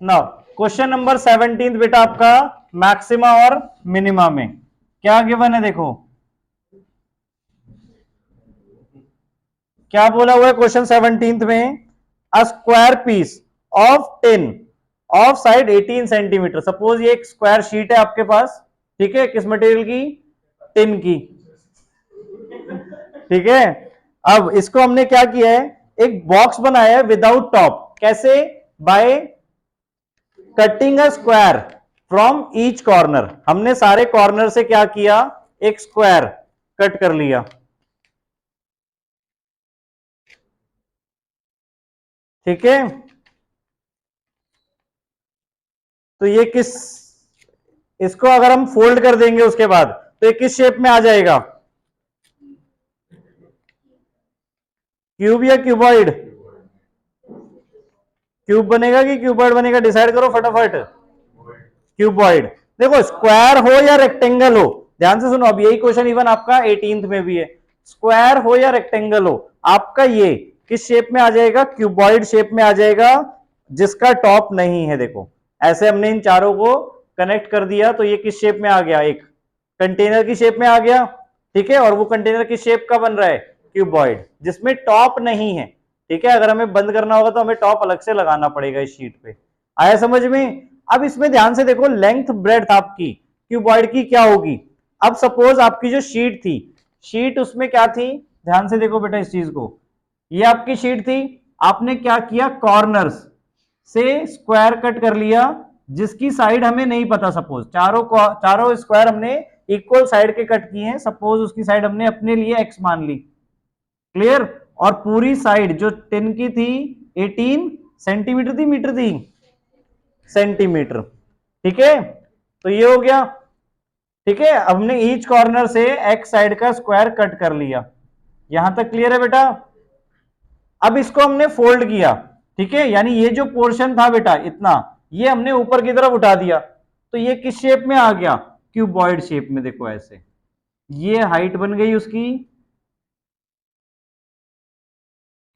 Now question number 17 बेटा आपका maxima और मिनिमा में क्या गिवन है, देखो क्या बोला हुआ है क्वेश्चन 17 में, a square piece of tin of side 18 centimetre. Suppose ये एक स्क्वायर शीट है आपके पास, ठीक है, किस मटेरियल की, टिन की, ठीक है। अब इसको हमने क्या किया है, एक बॉक्स बनाया है विदाउट टॉप, कैसे, by cutting a square from each corner. हमने सारे कॉर्नर से क्या किया, एक स्क्वायर कट कर लिया, ठीक है। तो ये किस, इसको अगर हम फोल्ड कर देंगे उसके बाद तो ये किस शेप में आ जाएगा, क्यूब या क्यूबॉइड, क्यूब बनेगा कि क्यूबॉइड बनेगा, डिसाइड करो फटाफट। क्यूबॉइड। देखो स्क्वायर हो या रेक्टेंगल हो, ध्यान से सुनो, अब यही क्वेश्चन इवन आपका 18th में भी है, स्क्वायर हो या रेक्टेंगल हो, आपका ये किस शेप में आ जाएगा, क्यूबॉइड शेप में आ जाएगा, जिसका टॉप नहीं है। देखो ऐसे हमने इन चारों को कनेक्ट कर दिया तो ये किस शेप में आ गया, एक कंटेनर की शेप में आ गया, ठीक है। और वो कंटेनर किस शेप का बन रहा है, क्यूबॉइड, जिसमें टॉप नहीं है, ठीक है। अगर हमें बंद करना होगा तो हमें टॉप अलग से लगाना पड़ेगा इस शीट पे। आया समझ में। अब इसमें ध्यान से देखो, लेंथ ब्रेड्थ आपकी क्यूबॉइड की क्या होगी। अब सपोज आपकी जो शीट थी, शीट उसमें क्या थी, ध्यान से देखो बेटा इस चीज को, ये आपकी शीट थी, आपने क्या किया, कॉर्नर्स से स्क्वायर कट कर लिया, जिसकी साइड हमें नहीं पता। सपोज चारों चारों स्क्वायर हमने इक्वल साइड के कट किए हैं, सपोज उसकी साइड हमने अपने लिए एक्स मान ली, क्लियर। और पूरी साइड जो 10 की थी 18 सेंटीमीटर थी, मीटर थी, सेंटीमीटर, ठीक है। तो ये हो गया, ठीक है। हमने ईच कॉर्नर से एक्स साइड का स्क्वायर कट कर लिया, यहां तक क्लियर है बेटा। अब इसको हमने फोल्ड किया, ठीक है, यानी ये जो पोर्शन था बेटा इतना, ये हमने ऊपर की तरफ उठा दिया, तो ये किस शेप में आ गया, क्यूबॉइड शेप में। देखो ऐसे, ये हाइट बन गई उसकी,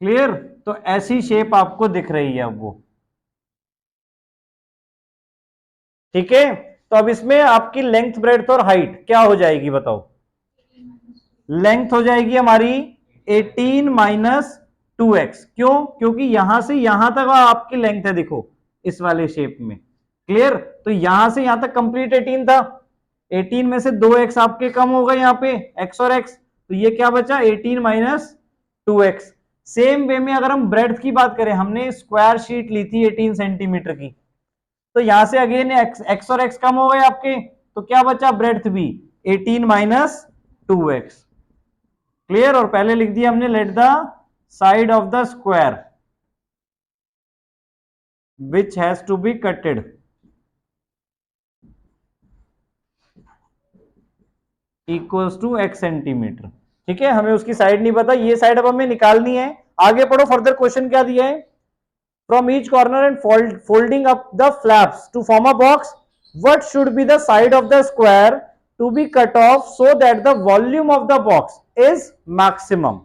क्लियर। तो ऐसी शेप आपको दिख रही है अब वो, ठीक है। तो अब इसमें आपकी लेंथ ब्रेड्थ और हाइट क्या हो जाएगी बताओ, लेंथ हो जाएगी हमारी 18 माइनस 2x। क्यों, क्योंकि यहां से यहां तक आपकी लेंथ है, देखो इस वाले शेप में, क्लियर। तो यहां से यहां तक कंप्लीट 18 था, 18 में से 2x आपके कम हो गए यहाँ पे, x और x, तो ये क्या बचा, 18 माइनस 2x। सेम वे में अगर हम ब्रेड्थ की बात करें, हमने स्क्वायर शीट ली थी 18 सेंटीमीटर की, तो यहां से अगेन x और x कम हो गए आपके, तो क्या बचा, ब्रेड्थ भी 18 माइनस 2x, क्लियर। और पहले लिख दिया हमने, let the side of the square which has to be cutted equals to x centimetre, ठीक है। हमें उसकी साइड नहीं पता, ये साइड अब हमें निकालनी है। आगे पढ़ो, फर्दर क्वेश्चन क्या दिया है, from each corner and folding up the flaps to form a box, what should be the side of the square to be cut off so that the volume of the box is maximum,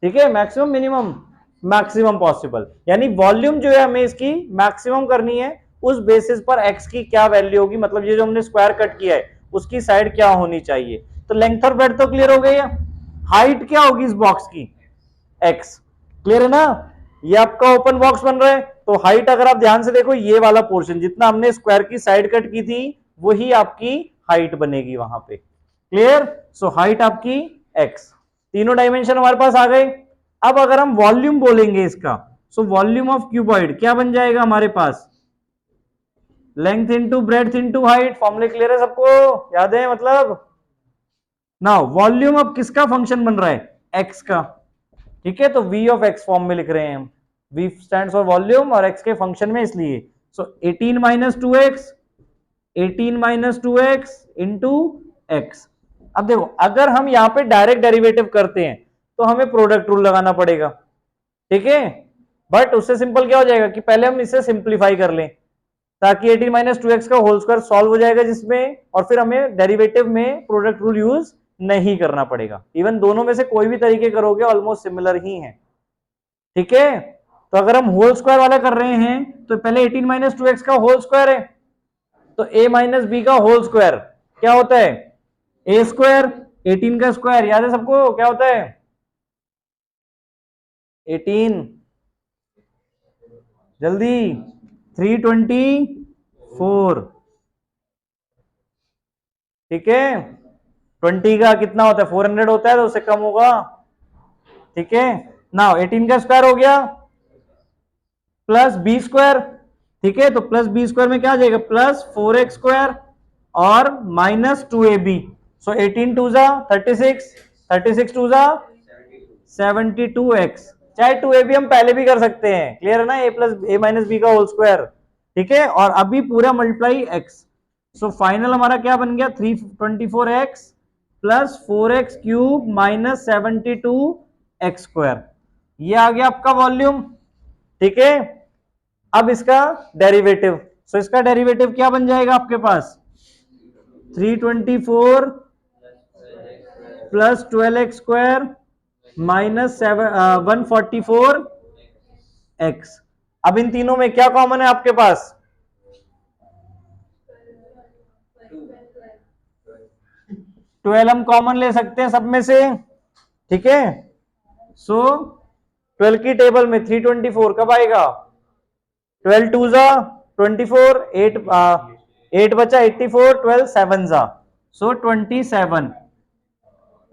ठीक है, maximum minimum, maximum possible, यानी volume जो है हमें इसकी maximum करनी है, उस बेसिस पर एक्स की क्या वैल्यू होगी, मतलब ये जो हमने स्क्वायर कट किया है उसकी साइड क्या होनी चाहिए। तो लेंथ और ब्रेड्थ तो क्लियर हो गई है, हाइट क्या होगी इस बॉक्स की, एक्स, क्लियर है ना। ये आपका ओपन बॉक्स बन रहा है, तो हाइट अगर आप ध्यान से देखो, ये वाला पोर्शन जितना हमने स्क्वायर की साइड कट की थी वही आपकी हाइट बनेगी वहां पे, क्लियर। सो हाइट आपकी एक्स, तीनों डायमेंशन हमारे पास आ गए। अब अगर हम वॉल्यूम बोलेंगे इसका, सो वॉल्यूम ऑफ क्यूबॉइड क्या बन जाएगा हमारे पास, length into breadth into height. फॉर्मूले क्लियर है सबको, याद है मतलब। नाउ वॉल्यूम अब किसका फंक्शन बन रहा है, एक्स का, ठीक है। तो v ऑफ एक्स फॉर्म में लिख रहे हैं हम, v स्टैंड्स फॉर वॉल्यूम और x के फंक्शन में, इसलिए सो 18 minus 2x, 18 minus 2x into x. अब देखो अगर हम यहां पे डायरेक्ट डेरिवेटिव करते हैं तो हमें प्रोडक्ट रूल लगाना पड़ेगा, ठीक है। बट उससे सिंपल क्या हो जाएगा कि पहले हम इसे सिंप्लीफाई कर लें, ताकि 18 माइनस 2x का होल स्क्वायर सॉल्व हो जाएगा जिसमें, और फिर हमें डेरिवेटिव में प्रोडक्ट रूल यूज नहीं करना पड़ेगा। इवन दोनों में से कोई भी तरीके करोगे ऑलमोस्ट सिमिलर ही है, ठीक है। तो अगर हम होल स्क्वायर वाला कर रहे हैं तो पहले 18 माइनस 2x का होल स्क्वायर है, तो a माइनस बी का होल स्क्वायर क्या होता है, a स्क्वायर, 18 का स्क्वायर याद है सबको क्या होता है 18, जल्दी 324, ठीक है। 20 का कितना होता है 400 होता है, तो उससे कम होगा, ठीक है ना। 18 का स्क्वायर हो गया प्लस बी स्क्वायर, ठीक है, तो प्लस बी स्क्वायर में क्या आ जाएगा प्लस 4x स्क्वायर और माइनस 2ab, सो 18 टू जा 36, 36 टू जा 72x, चाहे 2ab हम पहले भी कर सकते हैं, क्लियर है ना, a plus A minus B का होल स्क्वायर, ठीक है, और अभी पूरा मल्टीप्लाई x, सो फाइनल हमारा क्या बन गया 324x plus 4x cube minus 72x square, ये आ गया आपका वॉल्यूम, ठीक है। अब इसका डेरिवेटिव, सो इसका डेरिवेटिव क्या बन जाएगा आपके पास 324 plus 12x square minus 144x। अब इन तीनों में क्या कॉमन है आपके पास 12 हम कॉमन ले सकते हैं सब में से, ठीक है, सो 12 की टेबल में 324 कब आएगा 12 टू जा 24, 8 बचा 84, 12 7 जा, सो 27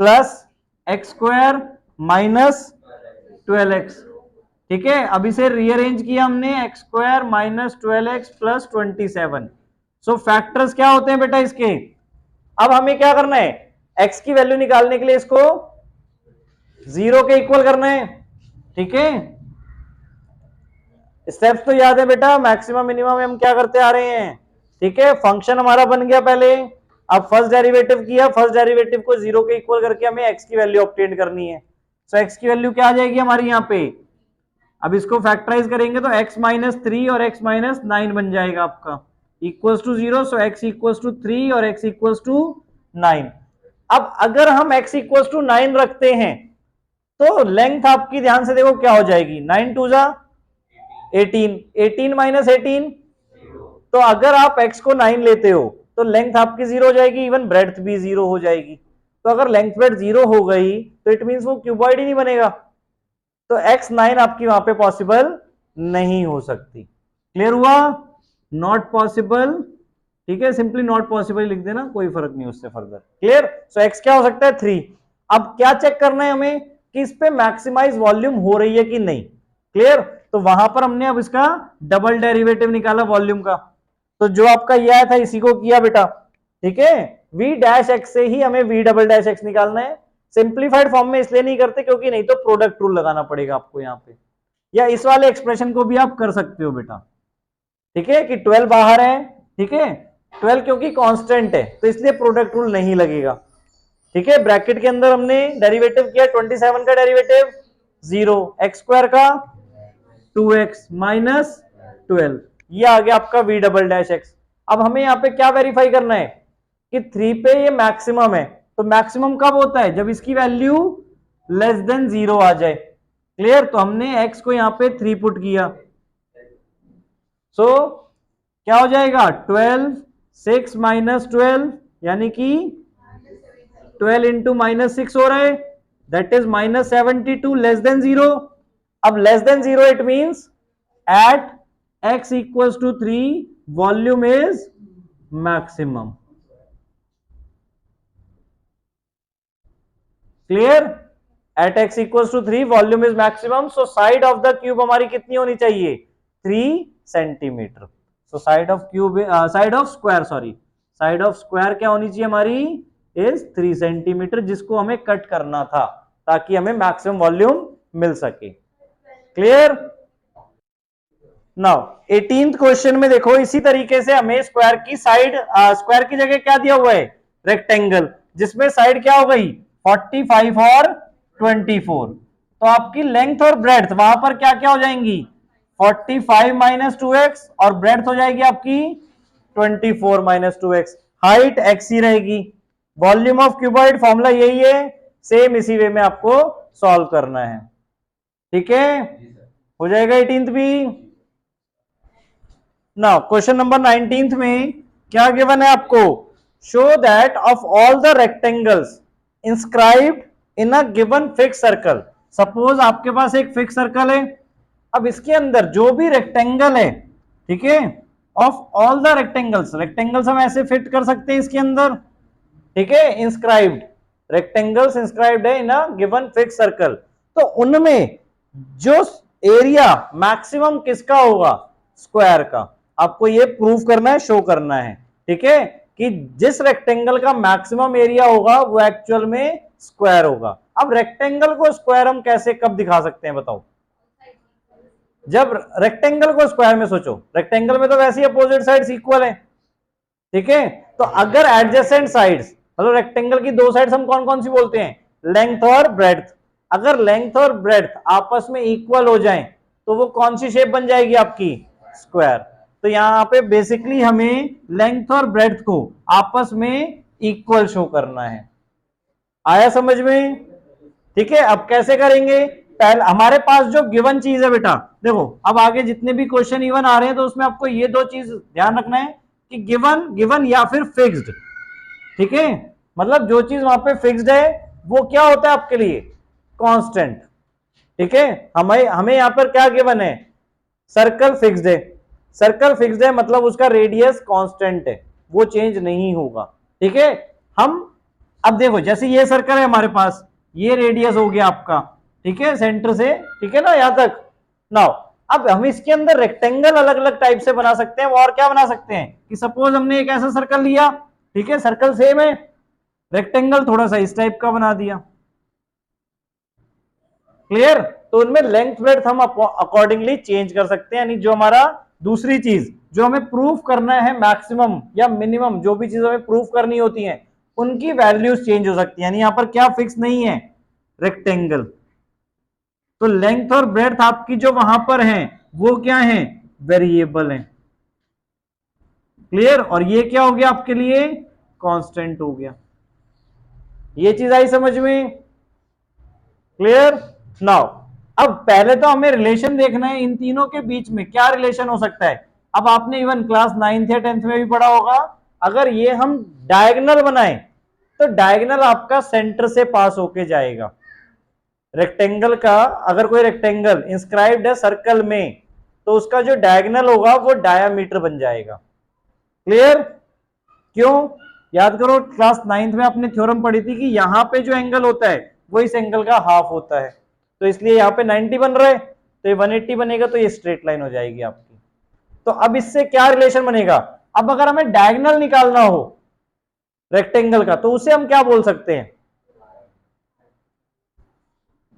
plus x square minus 12x, ठीक है। अब इसे रीअरेंज किया हमने x square minus 12x plus 27, सो फैक्टर्स क्या होते हैं बेटा इसके, अब हमें क्या करना है x की वैल्यू निकालने के लिए इसको 0 के इक्वल करना है, ठीक है। स्टेप्स तो याद है बेटा, मैक्सिमम मिनिमम में हम क्या करते आ रहे हैं, ठीक है, फंक्शन हमारा बन गया पहले, अब फर्स्ट डेरिवेटिव किया, फर्स्ट डेरिवेटिव को 0 के इक्वल करके हमें x की वैल्यू ऑब्टेन करनी है, सो x की वैल्यू क्या आ जाएगी हमारी यहाँ पे, अब इसको फैक्टराइज करेंगे तो x माइनस 3 और x माइनस 9 बन जाएगा आपका equals to 0, so x equals to 3 और x इक्वल्स टू 9। अब अगर हम x इक्वल्स टू 9 रखते हैं तो लेंथ आपकी ध्यान से देखो क्या हो जाएगी 9 टू जा 18, 18 माइनस 18, तो अगर आप x को 9 लेते हो तो लेंथ आपकी 0 हो जाएगी, इवन ब्रेड्थ भी 0 हो जाएगी, तो अगर लेंथ ब्रेड्थ 0 हो गई तो इट मींस वो क्यूबॉइड ही नहीं बनेगा, तो x9 आपकी वहां पे पॉसिबल नहीं हो सकती, क्लियर हुआ, नॉट पॉसिबल, ठीक है, सिंपली नॉट पॉसिबल लिख देना, कोई फर्क नहीं उससे फर्दर, क्लियर। सो x क्या हो सकता है 3, अब क्या चेक करना है हमें कि इस पे मैक्सिमाइज वॉल्यूम हो रही है कि नहीं, क्लियर, तो वहां पर हमने अब इसका डबल डेरिवेटिव निकाला वॉल्यूम का, तो जो आपका ये आया था इसी को किया बेटा, ठीक है, v डैश x से ही हमें v डबल डैश x निकालना है, सिंप्लीफाइड फॉर्म में इसलिए नहीं करते क्योंकि नहीं तो प्रोडक्ट रूल लगाना पड़ेगा आपको यहाँ पे, या इस वाले एक्सप्रेशन को भी आप कर सकते हो बेटा, ठीक है, कि 12 बाहर है, ठीक है, 12 क्योंकि कांस्टेंट है तो इसलिए प्रोडक्ट रूल नहीं लगेगा, ठीक है, ब्रैकेट के अंदर हमने डेरिवेटिव किया 27 का डेरिवेटिव 0, एक्स स्क्वायर का 2x माइनस 12, ये आ गया आपका v डबल डैश एक्स। अब हमें यहाँ पे क्या वेरीफाई करना है कि 3 पे ये मैक्सिमम है, तो मैक्सिमम कब होता है जब इसकी वैल्यू लेस देन 0 आ जाए, क्लियर, तो हमने x को यहाँ पे 3 पुट किया, सो क्या हो जाएगा 12, 6 माइनस 12 यानी कि 12 इंटू माइनस 6 हो रहा है, that is minus 72 less than 0, अब less than 0 it means at x equals to 3 volume is maximum, clear, at x equals to 3 volume is maximum, so side of the cube हमारी कितनी होनी चाहिए 3 centimetre, so side of cube side of square sorry side of square क्या होनी चाहिए हमारी is 3 centimetre, जिसको हमें कट करना था ताकि हमें मैक्सिमम वॉल्यूम मिल सके, क्लियर। नाउ 18th क्वेश्चन में देखो इसी तरीके से हमें स्क्वायर की साइड, स्क्वायर की जगह क्या दिया हुआ है रेक्टेंगल, जिसमें साइड क्या हो गई 45 और 24, तो आपकी लेंथ और ब्रेड्थ वहां पर क्या क्या हो जाएंगी 45 माइनस 2x और ब्रेड्थ हो जाएगी आपकी 24 माइनस 2x, हाइट x ही रहेगी, वॉल्यूम ऑफ क्यूबॉइड फॉर्मूला यही है, सेम इसी वे में आपको सॉल्व करना है, ठीक है। हो जाएगा 18th भी। नाउ क्वेश्चन नंबर 19th में क्या गिवन है आपको, show that of all the rectangles inscribed in a given fix circle. Suppose आपके पास एक फिक्स सर्कल है, अब इसके अंदर जो भी रेक्टेंगल है, ठीक है, of all the rectangles, rectangles हम ऐसे फिट कर सकते हैं इसके अंदर, ठीक है, इंस्क्राइब्ड, रेक्टेंगल्स इंस्क्राइब्ड है इन अ गिवन फिक्स सर्कल, तो उनमें जो एरिया मैक्सिमम किसका होगा, स्क्वायर का। आपको ये प्रूव करना है, शो करना है, ठीक है, कि जिस रेक्टेंगल का मैक्सिमम एरिया होगा वो एक्चुअल में स्क्वायर होगा। अब रेक्टेंगल को स्क्वायर हम कैसे कब दिखा सकते हैं बताओ, जब रेक्टेंगल को स्क्वायर में सोचो, रेक्टेंगल में तो वैसे ही अपोजिट साइड्स इक्वल है, ठीक है, तो अगर एडजेसेंट साइड्स, मतलब रेक्टेंगल की दो साइड्स हम कौन कौन सी बोलते हैं, लेंथ और ब्रेड्थ, अगर लेंथ और ब्रेड्थ आपस में इक्वल हो जाएं तो वो कौन सी शेप बन जाएगी आपकी, स्क्वायर। तो यहां पे बेसिकली हमें लेंथ और ब्रेड्थ को आपस में इक्वल शो करना है। आया समझ में, ठीक है। अब कैसे करेंगे, पहले हमारे पास जो गिवन चीज है बेटा, देखो अब आगे जितने भी क्वेश्चन इवन आ रहे हैं तो उसमें आपको ये दो चीज ध्यान रखना है कि गिवन, गिवन या फिर फिक्स्ड, ठीक है, मतलब जो चीज वहां पे फिक्स्ड है वो क्या होता है आपके लिए, कांस्टेंट, ठीक है। हमें हमें यहां पर क्या गिवन है, सर्कल फिक्स्ड है, सर्कल फिक्स्ड है मतलब उसका रेडियस कांस्टेंट है, वो चेंज नहीं होगा, ठीक है। हम अब देखो जैसे ये सर्कल है हमारे पास, ये रेडियस हो गया आपका, ठीक है, सेंटर से, ठीक है ना, यहां तक। नाउ अब हम इसके अंदर रेक्टेंगल अलग अलग टाइप से बना सकते हैं, और क्या बना सकते हैं कि सपोज हमने एक ऐसा सर्कल लिया, ठीक है, सर्कल सेम है, रेक्टेंगल थोड़ा सा इस टाइप का बना दिया, क्लियर। तो उनमें लेंथ ब्रेड्थ हम अकॉर्डिंगली चेंज कर सकते हैं, यानी जो हमारा दूसरी चीज जो हमें प्रूफ करना है, मैक्सिमम या मिनिमम जो भी चीज हमें प्रूफ करनी होती है उनकी वैल्यूज चेंज हो सकती है, यानी यहां पर क्या फिक्स नहीं है, रेक्टेंगल। तो लेंथ और ब्रेड्थ आपकी जो वहां पर है वो क्या है, वेरिएबल है, क्लियर। और ये क्या हो गया आपके लिए, कांस्टेंट हो गया। ये चीज आई समझ में, क्लियर। नाउ अब पहले तो हमें रिलेशन देखना है इन तीनों के बीच में क्या रिलेशन हो सकता है। अब आपने इवन क्लास 9th या 10th में भी पढ़ा होगा, अगर ये हम डायगोनल बनाएं तो डायगोनल आपका सेंटर से पास होके जाएगा। रेक्टेंगल का, अगर कोई रेक्टेंगल इंस्क्राइब्ड है सर्कल में तो उसका जो डायगोनल होगा वो डायामीटर बन जाएगा, क्लियर। क्यों, याद करो क्लास 9th में आपने थ्योरम पढ़ी थी कि यहां पे जो एंगल होता है वो इस एंगल का हाफ होता है, तो इसलिए यहाँ पे 90 बन रहा है, तो ये 180 बनेगा, तो ये स्ट्रेट लाइन हो जाएगी आपकी। तो अब इससे क्या रिलेशन बनेगा, अब अगर हमें डायगोनल निकालना हो रेक्टेंगल का तो उसे हम क्या बोल सकते हैं,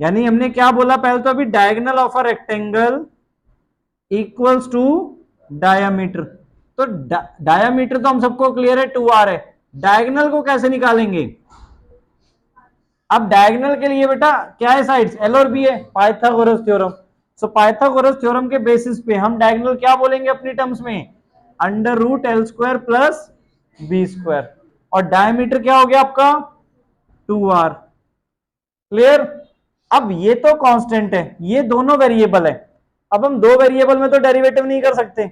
यानी हमने क्या बोला पहले, तो अभी diagonal of a rectangle equals to diameter. तो डायामीटर तो हम सबको क्लियर है 2r है, डायगोनल को कैसे निकालेंगे। अब डायगोनल के लिए बेटा क्या है, साइड्स एल और बी है, Pythagoras theorem. So Pythagoras theorem के बेसिस पे हम डायगोनल क्या बोलेंगे अपनी टर्म्स में, under root L square plus B square, और डायमीटर क्या हो गया आपका 2r, क्लियर। अब ये तो कांस्टेंट है, ये दोनों वेरिएबल है, अब हम दो वेरिएबल में तो डेरिवेटिव नहीं कर सकते,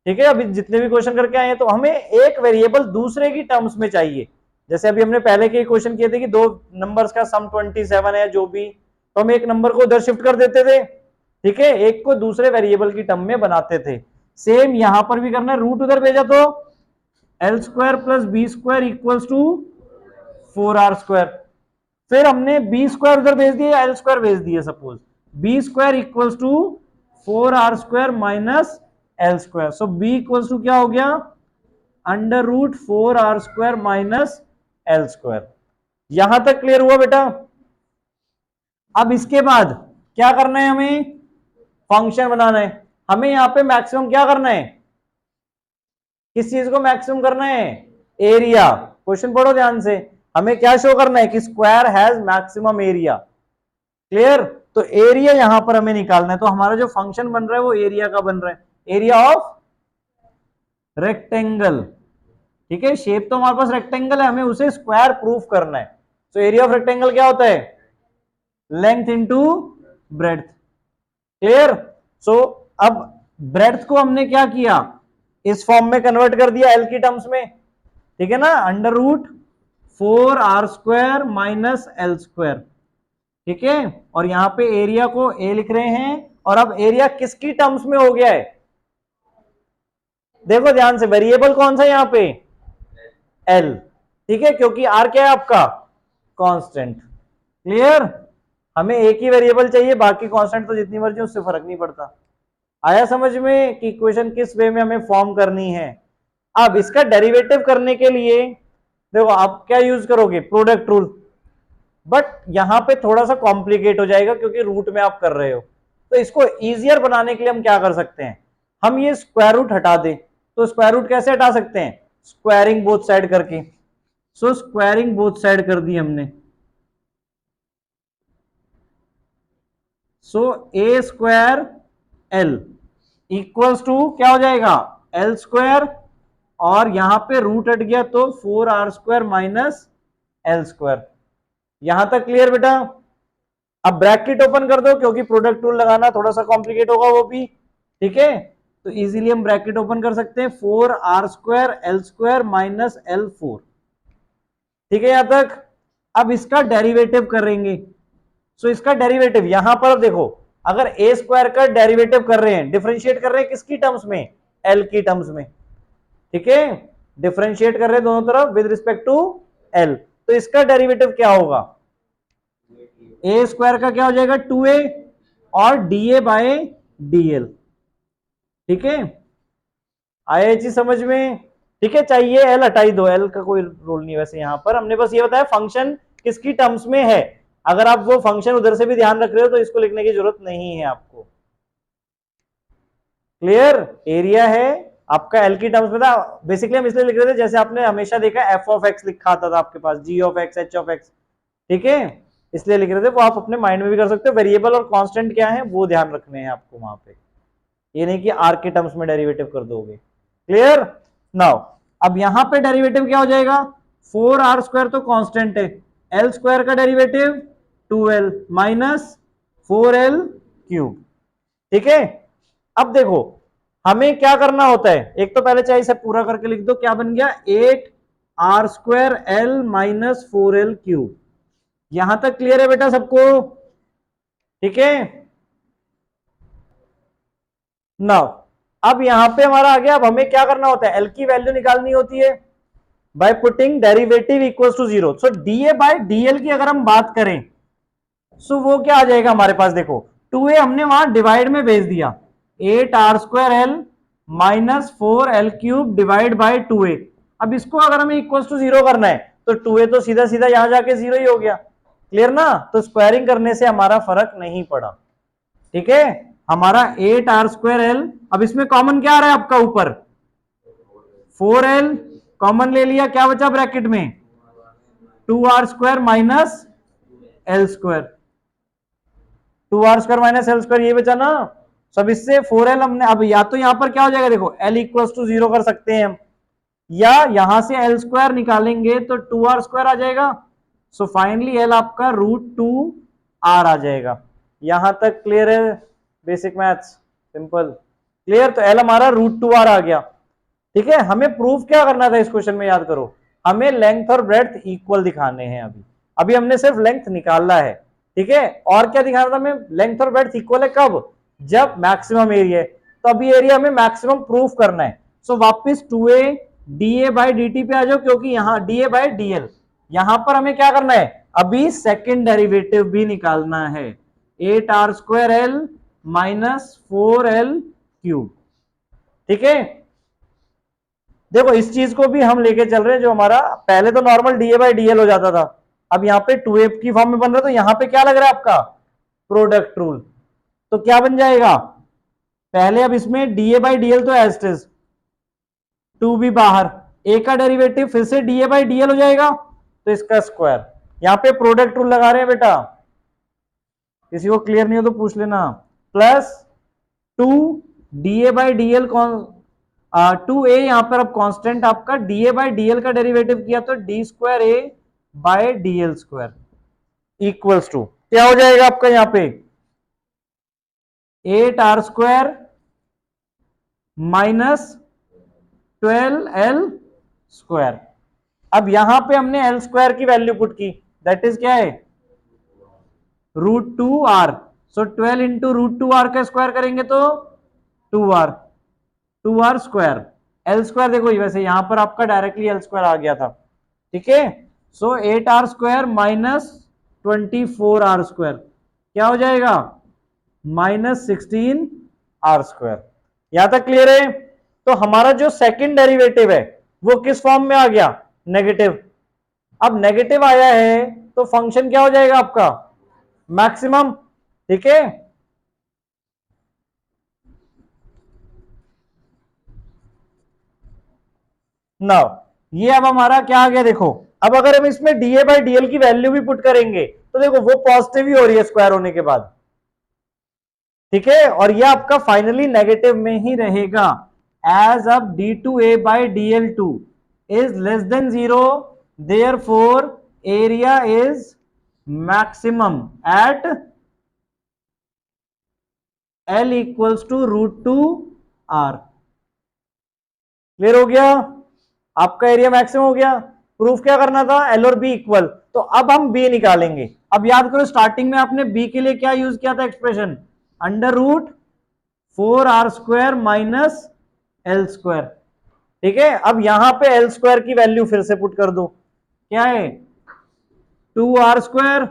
ठीक है। अभी जितने भी क्वेश्चन करके आए हैं तो हमें एक वेरिएबल दूसरे की टर्म्स में चाहिए। जैसे अभी हमने पहले के क्वेश्चन किए थे कि दो नंबर्स का सम 27 है जो भी, तो हम एक नंबर को उधर शिफ्ट कर देते थे, ठीक है, एक को दूसरे वेरिएबल की टर्म में बनाते थे। सेम यहां पर भी करना है, रूट उधर भेजा तो L square plus B square equals to 4r square, फिर हमने बी स्क्वायर उधर भेज दिया, एल स्क्वायर भेज दिया, suppose B square equals to 4r square minus L square, so B equals to क्या हो गया, under root 4r square minus L square. यहां तक क्लियर हुआ बेटा। अब इसके बाद क्या करना है, हमें फंक्शन बनाना है। हमें यहां पे मैक्सिमम क्या करना है, किस चीज को मैक्सिमम करना है, एरिया। क्वेश्चन पढ़ो ध्यान से, हमें क्या शो करना है कि square has maximum area, clear. तो एरिया यहां पर हमें निकालना है, तो हमारा जो फंक्शन बन रहा है वो एरिया का बन रहा है, एरिया ऑफ रेक्टेंगल, ठीक है। शेप तो हमारे पास रेक्टेंगल है, हमें उसे स्क्वायर प्रूफ करना है। तो एरिया ऑफ रेक्टेंगल क्या होता है, लेंथ इंटू ब्रेड्थ, क्लियर? सो अब ब्रेड्थ को हमने क्या किया, इस फॉर्म में कन्वर्ट कर दिया एल की टर्म्स में, ठीक है ना, under root 4r² minus L square, ठीक है। और यहां पे एरिया को ए लिख रहे हैं, और अब एरिया किसकी टर्म्स में हो गया है, देखो ध्यान से, वेरिएबल कौन सा यहां पे, एल, ठीक है, क्योंकि आर क्या है आपका, कांस्टेंट। क्लियर? हमें एक ही वेरिएबल चाहिए, बाकी कांस्टेंट तो जितनी मर्जी, उससे फर्क नहीं पड़ता। आया समझ में कि इक्वेशन किस वे में हमें फॉर्म करनी है। अब इसका डेरिवेटिव करने के लिए देखो आप क्या यूज करोगे, प्रोडक्ट रूल, बट यहां पे थोड़ा सा कॉम्प्लिकेट हो जाएगा क्योंकि रूट में आप कर रहे हो। तो इसको इजियर बनाने के लिए हम क्या कर सकते हैं, हम ये स्क्वायर रूट हटा दें। तो स्क्वायर रूट कैसे हटा सकते हैं, स्क्वायरिंग बोथ साइड करके। सो स्क्वायरिंग बोथ साइड कर दी हमने। सो a square L equals to क्या हो जाएगा, एल स्क्वायर, और यहां पे रूट हट गया तो 4r² माइनस एल स्क्वायर। यहां तक क्लियर बेटा? अब ब्रैकेट ओपन कर दो क्योंकि प्रोडक्ट रूल लगाना थोड़ा सा कॉम्प्लिकेट होगा वो भी, ठीक है। तो इजीली हम ब्रैकेट ओपन कर सकते हैं, 4r² L square minus L4, ठीक है यहां तक। अब इसका डेरिवेटिव करेंगे। सो इसका डेरिवेटिव यहां पर देखो, अगर ए स्क्वायर का डेरिवेटिव कर रहे हैं, डिफरेंशिएट कर रहे हैं किसकी टर्म्स में, एल की टर्म्स में, ठीक है, डिफरेंशिएट कर रहे हैं दोनों तरफ विद रिस्पेक्ट टू एल। तो इसका डेरिवेटिव क्या होगा, ए स्क्वायर का क्या हो जाएगा 2a, और डी बाय dl, ठीक है। आया चीज समझ में? ठीक है, चाहिए एल हटाई दो, एल का कोई रोल नहीं वैसे, यहां पर हमने बस ये बताया फंक्शन किसकी टर्म्स में है। अगर आप वो फंक्शन उधर से भी ध्यान रख रहे हो तो इसको लिखने की जरूरत नहीं है आपको। क्लियर? एरिया है आपका एल की टर्म्स में था, बेसिकली हम इसलिए लिख रहे थे जैसे आपने हमेशा देखा एफ ऑफ एक्स लिखा आता था आपके पास, G of X, H of X, ठीक है, इसलिए लिख रहे थे। वो आप अपने माइंड में भी कर सकते हो, वेरिएबल और कांस्टेंट क्या है वो ध्यान रखने हैं आपको वहां पे, ये नहीं कि आर के टर्म्स में डेरिवेटिव कर दोगे। क्लियर? नाउ अब यहां पे डेरिवेटिव क्या हो जाएगा, 4r² तो कांस्टेंट है, एल स्क्वायर का डेरिवेटिव 2l माइनस 4l³, ठीक है। अब देखो हमें क्या करना होता है, एक तो पहले चाहिए सब पूरा करके लिख दो, क्या बन गया 8r² l माइनस 4l³। यहां तक क्लियर है बेटा सबको? ठीक है। नाउ अब यहां पे हमारा आ गया, अब हमें क्या करना होता है, एल की वैल्यू निकालनी होती है by putting derivative equals to 0। So DA by DL की अगर हम बात करें, सो वो क्या आ जाएगा हमारे पास, देखो 2a हमने वहां डिवाइड में भेज दिया, 8r² l minus 4l³ divide by 2a। अब इसको अगर हमें इक्वल्स टू 0 करना है तो 2a तो सीधा सीधा यहां जाके 0 ही हो गया। क्लियर ना? तो स्क्वायरिंग करने से हमारा फर्क नहीं पड़ा, ठीक है। हमारा 8r² l, अब इसमें कॉमन क्या आ रहा है आपका ऊपर, 4l कॉमन ले लिया, क्या बचा ब्रैकेट में, 2r² minus L square, 2r² minus L square, ये बचा ना। सब इससे 4l हमने, अब या तो यहां पर क्या हो जाएगा, देखो l इक्वल्स टू 0 कर सकते हैं हम, या यहां से एल स्क्वायर निकालेंगे तो 2r² आ जाएगा। सो फाइनली एल आपका √2r आ जाएगा। यहां तक क्लियर है? Basic maths simple clear. तो एल हमारा √2r आ गया, ठीक है। हमें प्रूफ क्या करना था इस क्वेश्चन में, याद करो, हमें लेंथ और ब्रेड्थ इक्वल दिखाने हैं। अभी अभी हमने सिर्फ लेंथ निकालना है, ठीक है। और क्या दिखाना था हमें, लेंथ और ब्रेड्थ इक्वल है कब, जब मैक्सिमम एरिया है। तो अभी एरिया हमें मैक्सिमम प्रूफ करना है। सो वापस 2a dA बाई dt पे आ जाओ, क्योंकि यहां dA बाई dl, यहां पर हमें क्या करना है, अभी सेकेंड डेरिवेटिव भी निकालना है, 8r² l माइनस 4l³, ठीक है। देखो इस चीज को भी हम लेके चल रहे हैं, जो हमारा पहले तो नॉर्मल डीए बाई डीएल हो जाता था, अब यहाँ पे 2a की फॉर्म में बन रहा है, तो यहाँ पे क्या लग रहा है आपका, प्रोडक्ट रूल। तो क्या बन जाएगा, पहले अब इसमें डीए बाई डीएल तो एज इट इज, 2b बाहर, a का डेरिवेटिव फिर से डीए बाई डीएल हो जाएगा, तो इसका स्क्वायर। यहाँ पे प्रोडक्ट रूल लगा रहे हैं बेटा, किसी को क्लियर नहीं हो तो पूछ लेना, प्लस 2 बाई डीएल, 2a यहां पर अब कांस्टेंट आपका, डीए बाई डीएल का डेरिवेटिव किया तो d²a by DL square equals to क्या हो जाएगा आपका, यहां पे 8r² माइनस 12l²। अब यहां पे हमने l² की वैल्यू पुट की, दैट इज क्या है, √2r। सो 12 इंटू √2r का स्क्वायर करेंगे तो 2r, 2r²। l² देखो वैसे यहां पर आपका डायरेक्टली l² आ गया था, ठीक है। सो 8r² माइनस 24r², क्या हो जाएगा, -16r²। यहां तक क्लियर है। तो हमारा जो सेकंड डेरिवेटिव है वो किस फॉर्म में आ गया, नेगेटिव। अब नेगेटिव आया है तो फंक्शन क्या हो जाएगा आपका, मैक्सिमम, ठीक है। नाउ ये अब हमारा क्या आ गया, देखो अब अगर हम इसमें da/dl की वैल्यू भी पुट करेंगे तो देखो वो पॉजिटिव ही हो रही है स्क्वायर होने के बाद, ठीक है। और ये आपका फाइनली नेगेटिव में ही रहेगा। एज अब d2a/dl2 is less than 0, therefore area is maximum at l equals to √2r। Clear हो गया, आपका एरिया मैक्सिमम हो गया। प्रूफ क्या करना था, एल और बी इक्वल, तो अब हम बी निकालेंगे। अब याद करो स्टार्टिंग में आपने बी के लिए क्या यूज किया था एक्सप्रेशन, √4r² माइनस l², ठीक है। अब यहां पे l² की वैल्यू फिर से पुट कर दो, क्या है 2r²,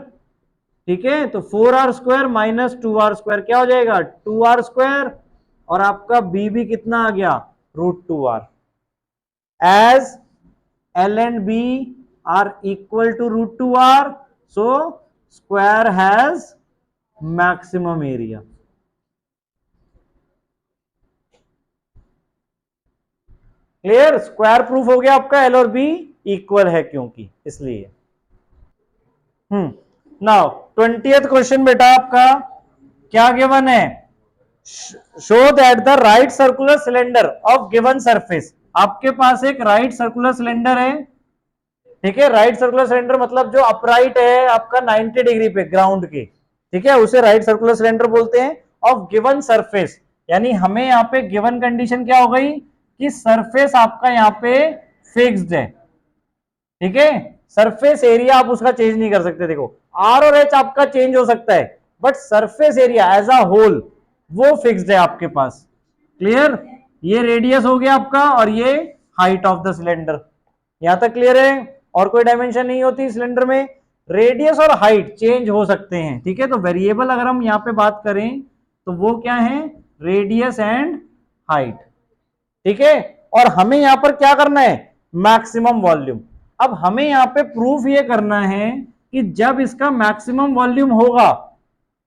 ठीक है। तो 4r² माइनस 2r² क्या हो जाएगा 2r², और आपका बी भी कितना आ गया √2r। as L and B are equal to √2r, so square has maximum area। Clear, square proof हो गया आपका, एल और बी इक्वल है क्योंकि, इसलिए। नाउ 20th क्वेश्चन बेटा आपका क्या गिवन है, show that the right circular cylinder of given surface. आपके पास एक राइट सर्कुलर सिलेंडर है, ठीक है। राइट सर्कुलर सिलेंडर मतलब जो अपराइट है आपका 90 डिग्री पे ग्राउंड के, ठीक है, उसे राइट सर्कुलर सिलेंडर बोलते हैं। ऑफ गिवन सरफेस, यानी हमें यहाँ पे गिवन कंडीशन क्या हो गई कि सरफेस आपका यहाँ पे फिक्स्ड है, ठीक है। सरफेस एरिया आप उसका चेंज नहीं कर सकते, देखो आर और एच आपका चेंज हो सकता है, but surface area as a whole वो फिक्स्ड है आपके पास। क्लियर, ये रेडियस हो गया आपका और ये हाइट ऑफ द सिलेंडर, यहां तक क्लियर है। और कोई डायमेंशन नहीं होती सिलेंडर में, रेडियस और हाइट चेंज हो सकते हैं, ठीक है। तो वेरिएबल अगर हम यहाँ पे बात करें तो वो क्या है, रेडियस एंड हाइट, ठीक है। और हमें यहां पर क्या करना है, मैक्सिमम वॉल्यूम। अब हमें यहां पे प्रूफ ये करना है कि जब इसका मैक्सिमम वॉल्यूम होगा,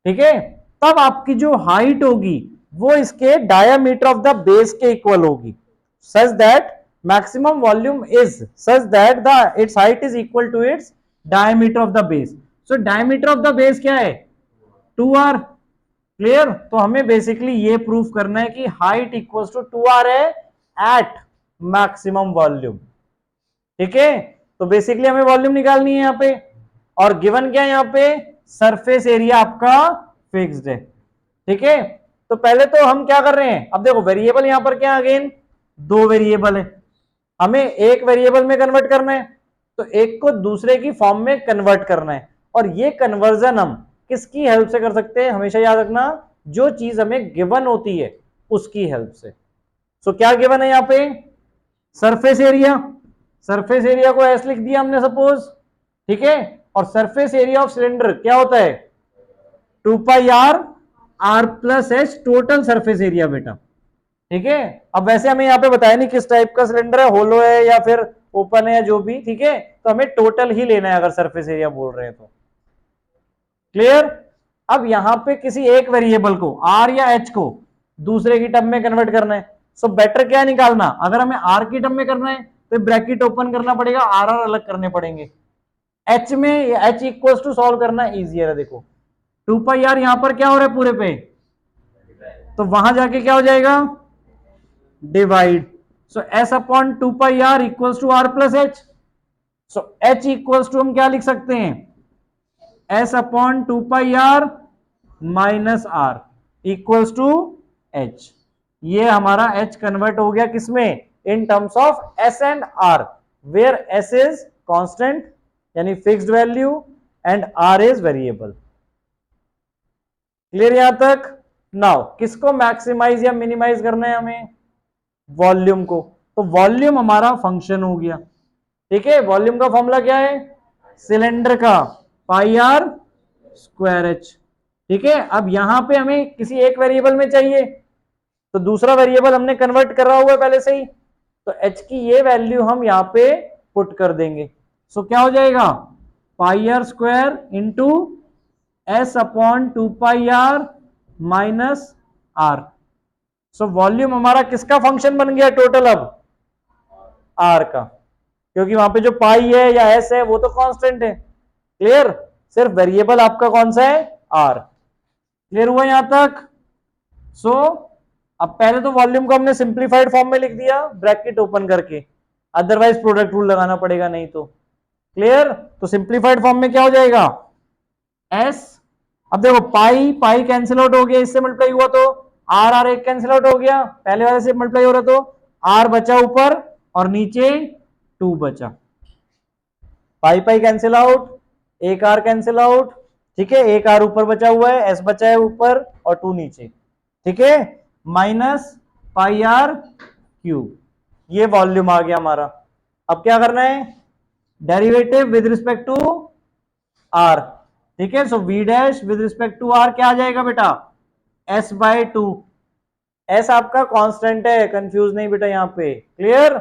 ठीक है, तब आपकी जो हाइट होगी वो इसके डायामीटर ऑफ द बेस के इक्वल होगी, such that maximum volume is such that the its height is equal to its diameter of the base. So diameter of the base क्या है 2r। क्लियर, तो हमें basically ये proof करना है कि हाइट इक्वल्स टू 2r है eight maximum volume, ठीक है। तो बेसिकली हमें वॉल्यूम निकालनी है यहां पे, और गिवन क्या है यहां पे, सरफेस एरिया आपका फिक्स्ड है, ठीक है। तो पहले तो हम क्या कर रहे हैं, अब देखो वेरिएबल यहां पर क्या, अगेन दो वेरिएबल है, हमें एक वेरिएबल में कन्वर्ट करना है, तो एक को दूसरे की फॉर्म में कन्वर्ट करना है। और ये कन्वर्जन हम किसकी हेल्प से कर सकते हैं, हमेशा याद रखना जो चीज हमें गिवन होती है उसकी हेल्प से। सो क्या गिवन है यहां पे, सरफेस एरिया, सरफेस एरिया को ऐसे लिख दिया हमने सपोज, ठीक है। और सरफेस एरिया ऑफ सिलेंडर क्या होता है 2πr r+h total surface area बेटा, ठीक है। अब वैसे हमें यहाँ पे बताया नहीं किस टाइप का सिलेंडर है, होलो है या फिर ओपन है या जो भी, ठीक है। तो हमें टोटल ही लेना है अगर सरफेस एरिया बोल रहे हैं तो। क्लियर, अब यहां पे किसी एक वेरिएबल को आर या एच को दूसरे की टर्म में कन्वर्ट करना है। सो बेटर क्या निकालना, अगर हमें आर की टर्म में करना है तो ब्रैकेट ओपन करना पड़ेगा, आर आर अलग करने पड़ेंगे। एच में एच इक्वल टू सॉल्व करना इजियर है, देखो 2πr यहां पर क्या हो रहा है पूरे पे, तो वहां जाके क्या हो जाएगा divide. So S upon 2πr equals to r+h। So h equals to हम क्या लिख सकते हैं, s upon 2πr minus r। Equals to H. ये हमारा एच कन्वर्ट हो गया किसमें, in terms of S and R, where S is constant यानी fixed value and R is variable. Clear यहां तक? नाउ किसको मैक्सिमाइज या मिनिमाइज करना है हमें, वॉल्यूम को। तो वॉल्यूम हमारा फंक्शन हो गया, ठीक है। वॉल्यूम का फॉर्मूला क्या है, सिलेंडर का पाई आर स्क्वायर एच, ठीक है। अब यहां पे हमें किसी एक वेरिएबल में चाहिए, तो दूसरा वेरिएबल हमने कन्वर्ट करा हुआ है पहले से ही, तो एच की ये वैल्यू हम यहां पे पुट कर देंगे। सो क्या हो जाएगा, pi are square into S upon 2 pi are minus R. So volume हमारा किसका फंक्शन बन गया टोटल, अब आर का, क्योंकि वहां पे जो पाई है या एस है वो तो कांस्टेंट है। क्लियर, सिर्फ वेरिएबल आपका कौन सा है, आर। क्लियर हुआ यहां तक? सो अब पहले तो वॉल्यूम को हमने सिंप्लीफाइड फॉर्म में लिख दिया ब्रैकेट ओपन करके, अदरवाइज प्रोडक्ट रूल लगाना पड़ेगा नहीं तो। क्लियर, तो सिंप्लीफाइड फॉर्म में क्या हो जाएगा, एस, अब देखो पाई पाई कैंसिल आउट हो गया, इससे मल्टीप्लाई हुआ तो आर आर एक कैंसिल आउट हो गया, पहले वाले से मल्टीप्लाई हो रहा तो आर बचा ऊपर और नीचे 2 बचा, पाई पाई कैंसिल आउट, एक आर कैंसिल आउट, ठीक है। एक आर ऊपर बचा हुआ है, एस बचा है ऊपर और 2 नीचे, ठीक है, माइनस पाई आर क्यूब। ये वॉल्यूम आ गया हमारा। अब क्या करना है, derivative with respect to R, ठीक है। So V dash with respect to R क्या आ जाएगा बेटा, एस बाय 2। एस आपका कांस्टेंट है, कंफ्यूज नहीं बेटा यहाँ पे। Clear,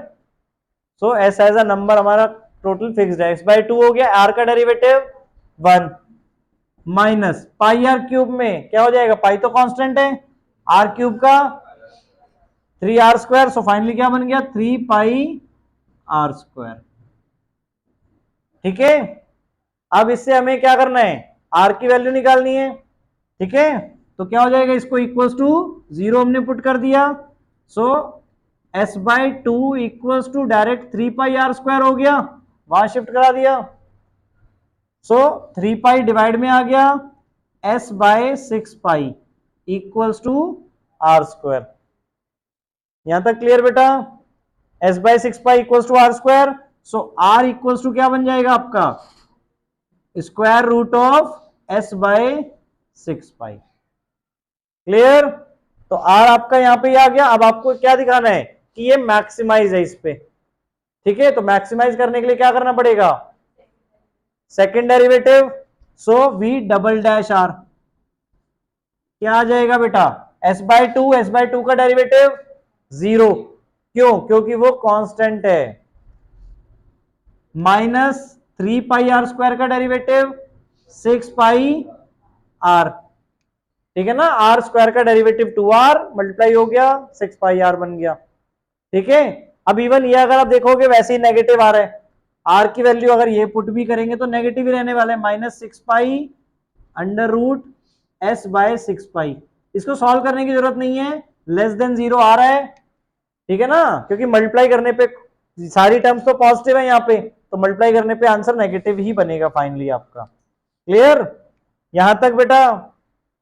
so S as a number हमारा टोटल फिक्स्ड है, एस बाय 2 हो गया, आर का derivative 1 minus pi R cube में क्या हो जाएगा, पाई तो कांस्टेंट है, आर क्यूब का 3 आर स्क्वायर। सो फाइनली क्या बन गया, 3 पाई आर स्क्वायर, ठीक है। अब इससे हमें क्या करना है, आर की वैल्यू निकालनी है, ठीक है। तो क्या हो जाएगा, इसको इक्वल्स टू 0 हमने पुट कर दिया, so S by 2 equals to direct 3 pi are square हो गया, वहां शिफ्ट करा दिया। सो 3 पाई डिवाइड में आ गया, S by 6 pi equals to are square. यहां तक क्लियर बेटा, S by 6 pi equals to are square. So R equals to क्या बन जाएगा आपका, square root of S by 6 pi. Clear, तो आर आपका यहां पे आ गया। अब आपको क्या दिखाना है कि ये मैक्सिमाइज है इस पे, ठीक है। तो मैक्सिमाइज करने के लिए क्या करना पड़ेगा, second derivative, so V double dash R क्या आ जाएगा बेटा, एस बाय 2, एस बाय 2 का डेरिवेटिव 0, क्यों, क्योंकि वो कांस्टेंट है, माइनस 3 पाई आर स्क्वायर का डेरिवेटिव 6 पाई आर, ठीक है ना। आर स्क्वायर का डेरिवेटिव 2 आर मल्टीप्लाई हो गया, 6 पाई आर बन गया, ठीक है। अब इवन ये अगर आप देखोगे वैसे ही नेगेटिव आ रहा है, आर की वैल्यू अगर ये पुट भी करेंगे तो नेगेटिव ही रहने वाला है, -6 pi under root S by 6 pi. इसको सॉल्व करने की जरूरत नहीं है, लेस देन 0 आ रहा है, ठीक है ना, क्योंकि मल्टीप्लाई करने पे सारी टर्म्स तो पॉजिटिव है यहाँ पे, तो मल्टीप्लाई करने पे आंसर नेगेटिव ही बनेगा फाइनली आपका। क्लियर यहां तक बेटा,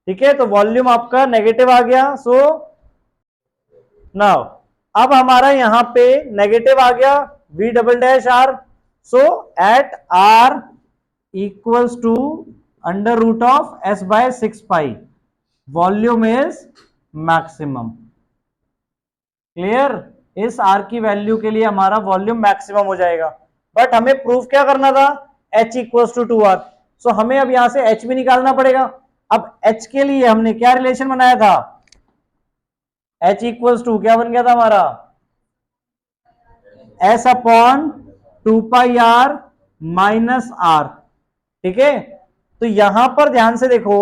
ठीक है। तो वॉल्यूम आपका नेगेटिव आ गया। सो नाउ अब हमारा यहां पे नेगेटिव आ गया, V double dash r, so at r equals to under root of S by 6 pi volume is maximum. Clear, इस आर की वैल्यू के लिए हमारा वॉल्यूम मैक्सिमम हो जाएगा। बट हमें प्रूफ क्या करना था, एच इक्वल्स टू 2 आर। सो हमें अब यहां से एच भी निकालना पड़ेगा। अब एच के लिए हमने क्या रिलेशन बनाया था, एच इक्वल्स टू क्या बन गया था हमारा, S upon 2 pi are minus r, ठीक है। तो यहां पर ध्यान से देखो,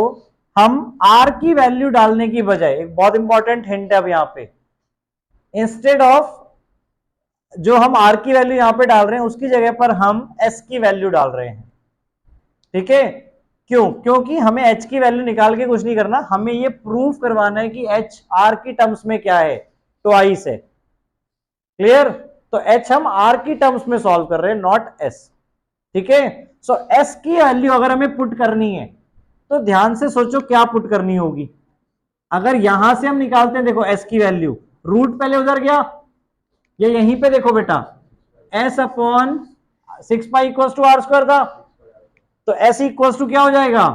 हम आर की वैल्यू डालने की बजाय, एक बहुत इंपॉर्टेंट हिंट है अब यहां पे, इंस्टेड ऑफ जो हम आर की वैल्यू यहां पे डाल रहे हैं उसकी जगह पर हम एस की वैल्यू डाल रहे हैं, ठीक है। क्यों, क्योंकि हमें एच की वैल्यू निकाल के कुछ नहीं करना, हमें ये प्रूफ करवाना है कि एच आर की टर्म्स में क्या है, ट्वाइस है। क्लियर, तो एच हम आर की टर्म्स में सॉल्व कर रहे हैं, नॉट एस, ठीक है। सो एस की वैल्यू अगर हमें पुट करनी है तो ध्यान से सोचो क्या पुट करनी होगी, अगर यहां से हम निकालते हैं, देखो एस की वैल्यू, रूट पहले उधर गया, ये यहीं पे देखो बेटा S upon 6 pi equal to are square था, तो एस इक्वल टू क्या हो जाएगा,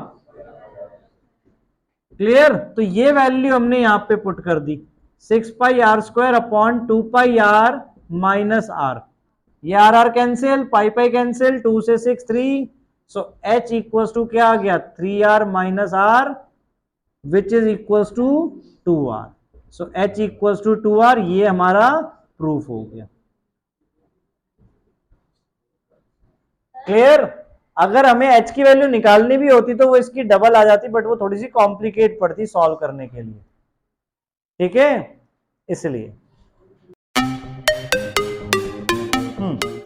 क्लियर। तो ये वैल्यू हमने यहां पे पुट कर दी 6 pi are square upon 2 pi are minus R, ये R R cancel, pi pi cancel, 2 से 6 3, सो एच इक्वल टू क्या आ गया 3r minus r which is equal to 2r, so h equal to 2r, ये हमारा proof हो गया, clear. अगर हमें h की वैल्यू निकालनी भी होती तो वो इसकी डबल आ जाती, बट वो थोड़ी सी कॉम्प्लिकेट पड़ती सॉल्व करने के लिए, ठीक है, इसलिए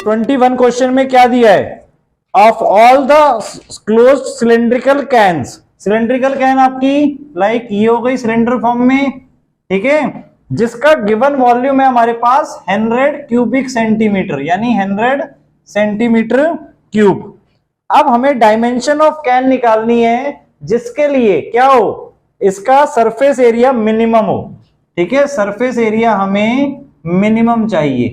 21 क्वेश्चन में क्या दिया है, of all the closed cylindrical cans, cylindrical can आपकी लाइक ये हो गई सिलेंडर फॉर्म में, ठीक है, जिसका गिवन वॉल्यूम है हमारे पास 100 क्यूबिक सेंटीमीटर, यानी 100 सेंटीमीटर क्यूब। अब हमें डायमेंशन ऑफ कैन निकालनी है, जिसके लिए क्या हो, इसका सरफेस एरिया मिनिमम हो, ठीक है, सरफेस एरिया हमें मिनिमम चाहिए,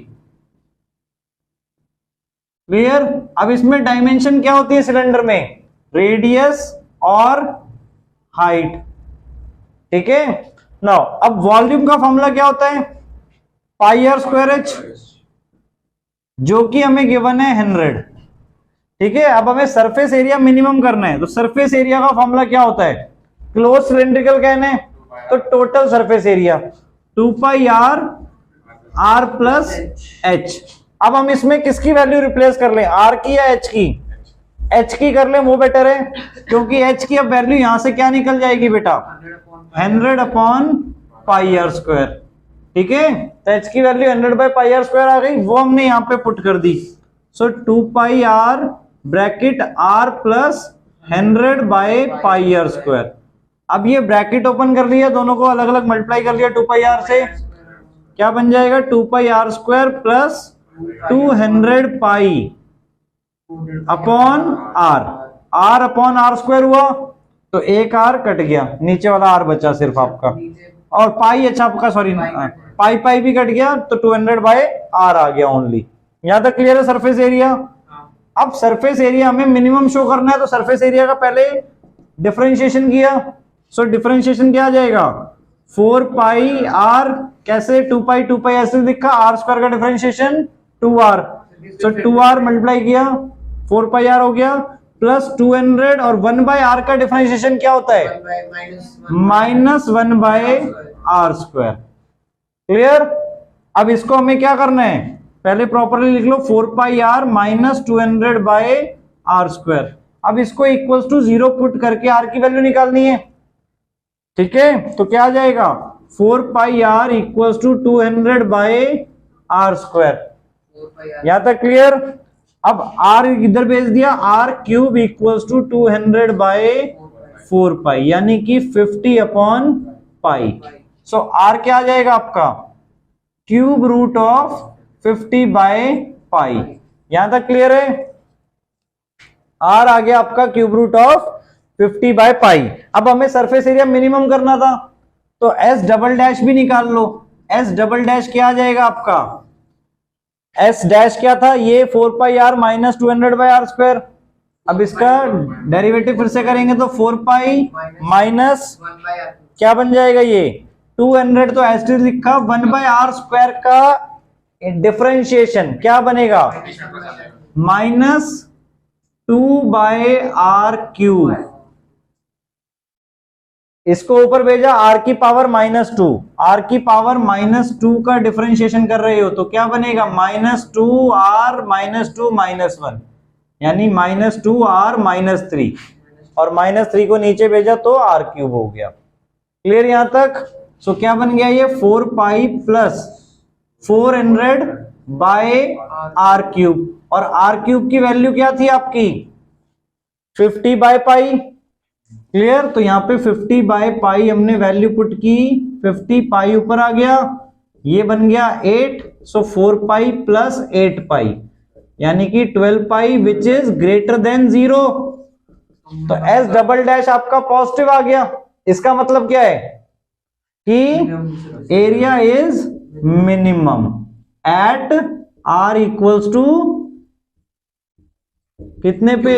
क्लियर। अब इसमें डायमेंशन क्या होती है सिलेंडर में, रेडियस और हाइट, ठीक है। नाउ अब वॉल्यूम का फॉर्मूला क्या होता है, पाई आर स्क्वायर एच, जो कि हमें गिवन है 100, ठीक है। अब हमें सरफेस एरिया मिनिमम करना है, तो सरफेस एरिया का फॉर्मूला क्या होता है, क्लोज सिलेंड्रिकल कैन है तो total surface area 2 pi r r plus h. अब हम इसमें किसकी वैल्यू रिप्लेस कर लें, आर की या एच की, एच की कर लें, वो बेटर है, क्योंकि एच की अब वैल्यू यहां से क्या निकल जाएगी बेटा 100 अपॉन पाई आर स्क्वायर, ठीक है। तो एच की value 100 by pi are square आ गई, वो हमने यहां पे पुट कर दी, so 2 pi R bracket R plus 100 by pi are square. अब ये ब्रैकेट ओपन कर लिया, दोनों को अलग अलग मल्टीप्लाई कर लिया 2 पाई आर से, क्या बन जाएगा 2 pi are square plus 200 pi upon R, R upon R square हुआ तो एक आर कट गया, नीचे वाला आर बचा सिर्फ आपका, और पाई अच्छा आपका सॉरी पाई पाई भी कट गया, तो 200 बाय आर आ गया ओनली। यहां तक क्लियर है सरफेस एरिया। अब सरफेस एरिया हमें मिनिमम शो करना है, तो सरफेस एरिया का पहले डिफरेंशिएशन किया, सो डिफरेंशिएशन क्या आ जाएगा 4 पाई आर, कैसे 2 पाई ऐसे लिखा, आर स्क्वायर का डिफरेंशिएशन 2r, सो 2r मल्टीप्लाई किया 4 पाई आर हो गया प्लस 200, और 1 बाय आर का डिफरेंशिएशन क्या होता है minus 1 by R square, clear. अब इसको हमें क्या करना है, पहले प्रॉपरली लिख लो 4 pi are minus 200 by R square. अब इसको इक्वल्स टू 0 पुट करके आर की वैल्यू निकालनी है, ठीक है। तो क्या आ जाएगा 4 pi R equals to 200 by R square, यहां तक क्लियर। अब r इधर भेज दिया, r cube equals to 200 by 4 पाई, यानी कि 50 अपॉन पाई, सो r क्या आ जाएगा आपका cube root of 50 by pi, यहां तक क्लियर है। r आ गया आपका cube root of 50 by pi. अब हमें सरफेस एरिया मिनिमम करना था, तो s डबल डैश भी निकाल लो, s डबल डैश क्या आ जाएगा आपका, s डैश क्या था, ये 4 pi are minus 200 by R square. अब इसका डेरिवेटिव फिर से करेंगे तो 4 पाई माइनस क्या बन जाएगा, ये 200 तो एस लिखा, 1 बाय आर स्क्वायर का डिफरेंशिएशन क्या बनेगा माइनस 2 बाय आर क्यूब, इसको ऊपर भेजा r की पावर -2, r की पावर -2 का डिफरेंशिएशन कर रहे हो तो क्या बनेगा -2r -2 -1, यानी -2r -3, और -3 को नीचे भेजा तो r क्यूब हो गया, क्लियर यहां तक। सो क्या बन गया ये 4 pi plus 400 by r cube, और आर क्यूब की वैल्यू क्या थी आपकी 50 बाय पाई, क्लियर। तो यहाँ पे 50 बाय पाई हमने वैल्यू पुट की, 50 पाई ऊपर आ गया, ये बन गया 8, सो 4 पाई प्लस 8 पाई, यानी कि 12 pi which is greater than 0। तो एस डबल डैश आपका पॉजिटिव आ गया, इसका मतलब क्या है कि area is minimum at r equals to कितने पे,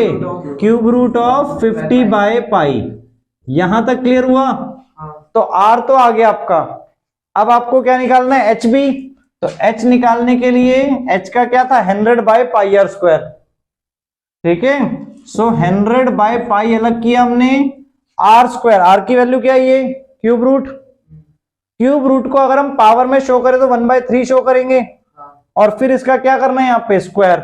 cube root of 50 by pi. यहां तक क्लियर हुआ? तो r तो आ गया आपका। अब आपको क्या निकालना है, h भी। तो h निकालने के लिए h का क्या था, 100 बाय पाई आर स्क्वायर। ठीक है, सो 100 बाय पाई अलग किया हमने, आर स्क्वायर, आर की वैल्यू क्या है, ये क्यूब रूट। क्यूब रूट को अगर हम पावर में शो करें तो 1/3 शो करेंगे, और फिर इसका क्या करना है यहाँ पे, स्क्वायर।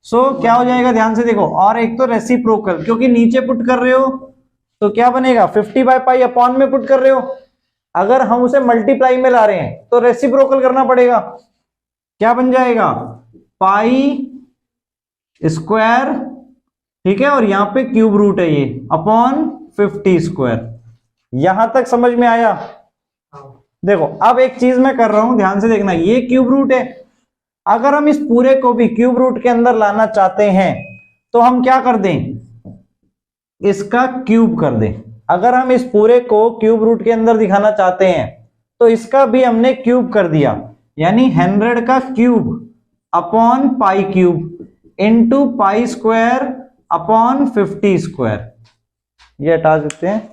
सो क्या हो जाएगा, ध्यान से देखो, और एक तो रेसिप्रोकल, क्योंकि नीचे पुट कर रहे हो तो क्या बनेगा, 50 बाय पाई अपॉन में पुट कर रहे हो। अगर हम उसे मल्टीप्लाई में ला रहे हैं तो रेसिप्रोकल करना पड़ेगा। क्या बन जाएगा, पाई स्क्वायर, ठीक है, और यहां पे क्यूब रूट है ये, अपॉन 50 स्क्वायर। यहां तक समझ में आया? देखो अब एक चीज मैं कर रहा हूं, ध्यान से देखना, ये क्यूब रूट है। अगर हम इस पूरे को भी क्यूब रूट के अंदर लाना चाहते हैं तो हम क्या कर दें, इसका क्यूब कर दें। अगर हम इस पूरे को क्यूब रूट के अंदर दिखाना चाहते हैं तो इसका भी हमने क्यूब कर दिया, यानी 100 का cube upon pi cube into pi square upon 50 square. ये हटा देते हैं,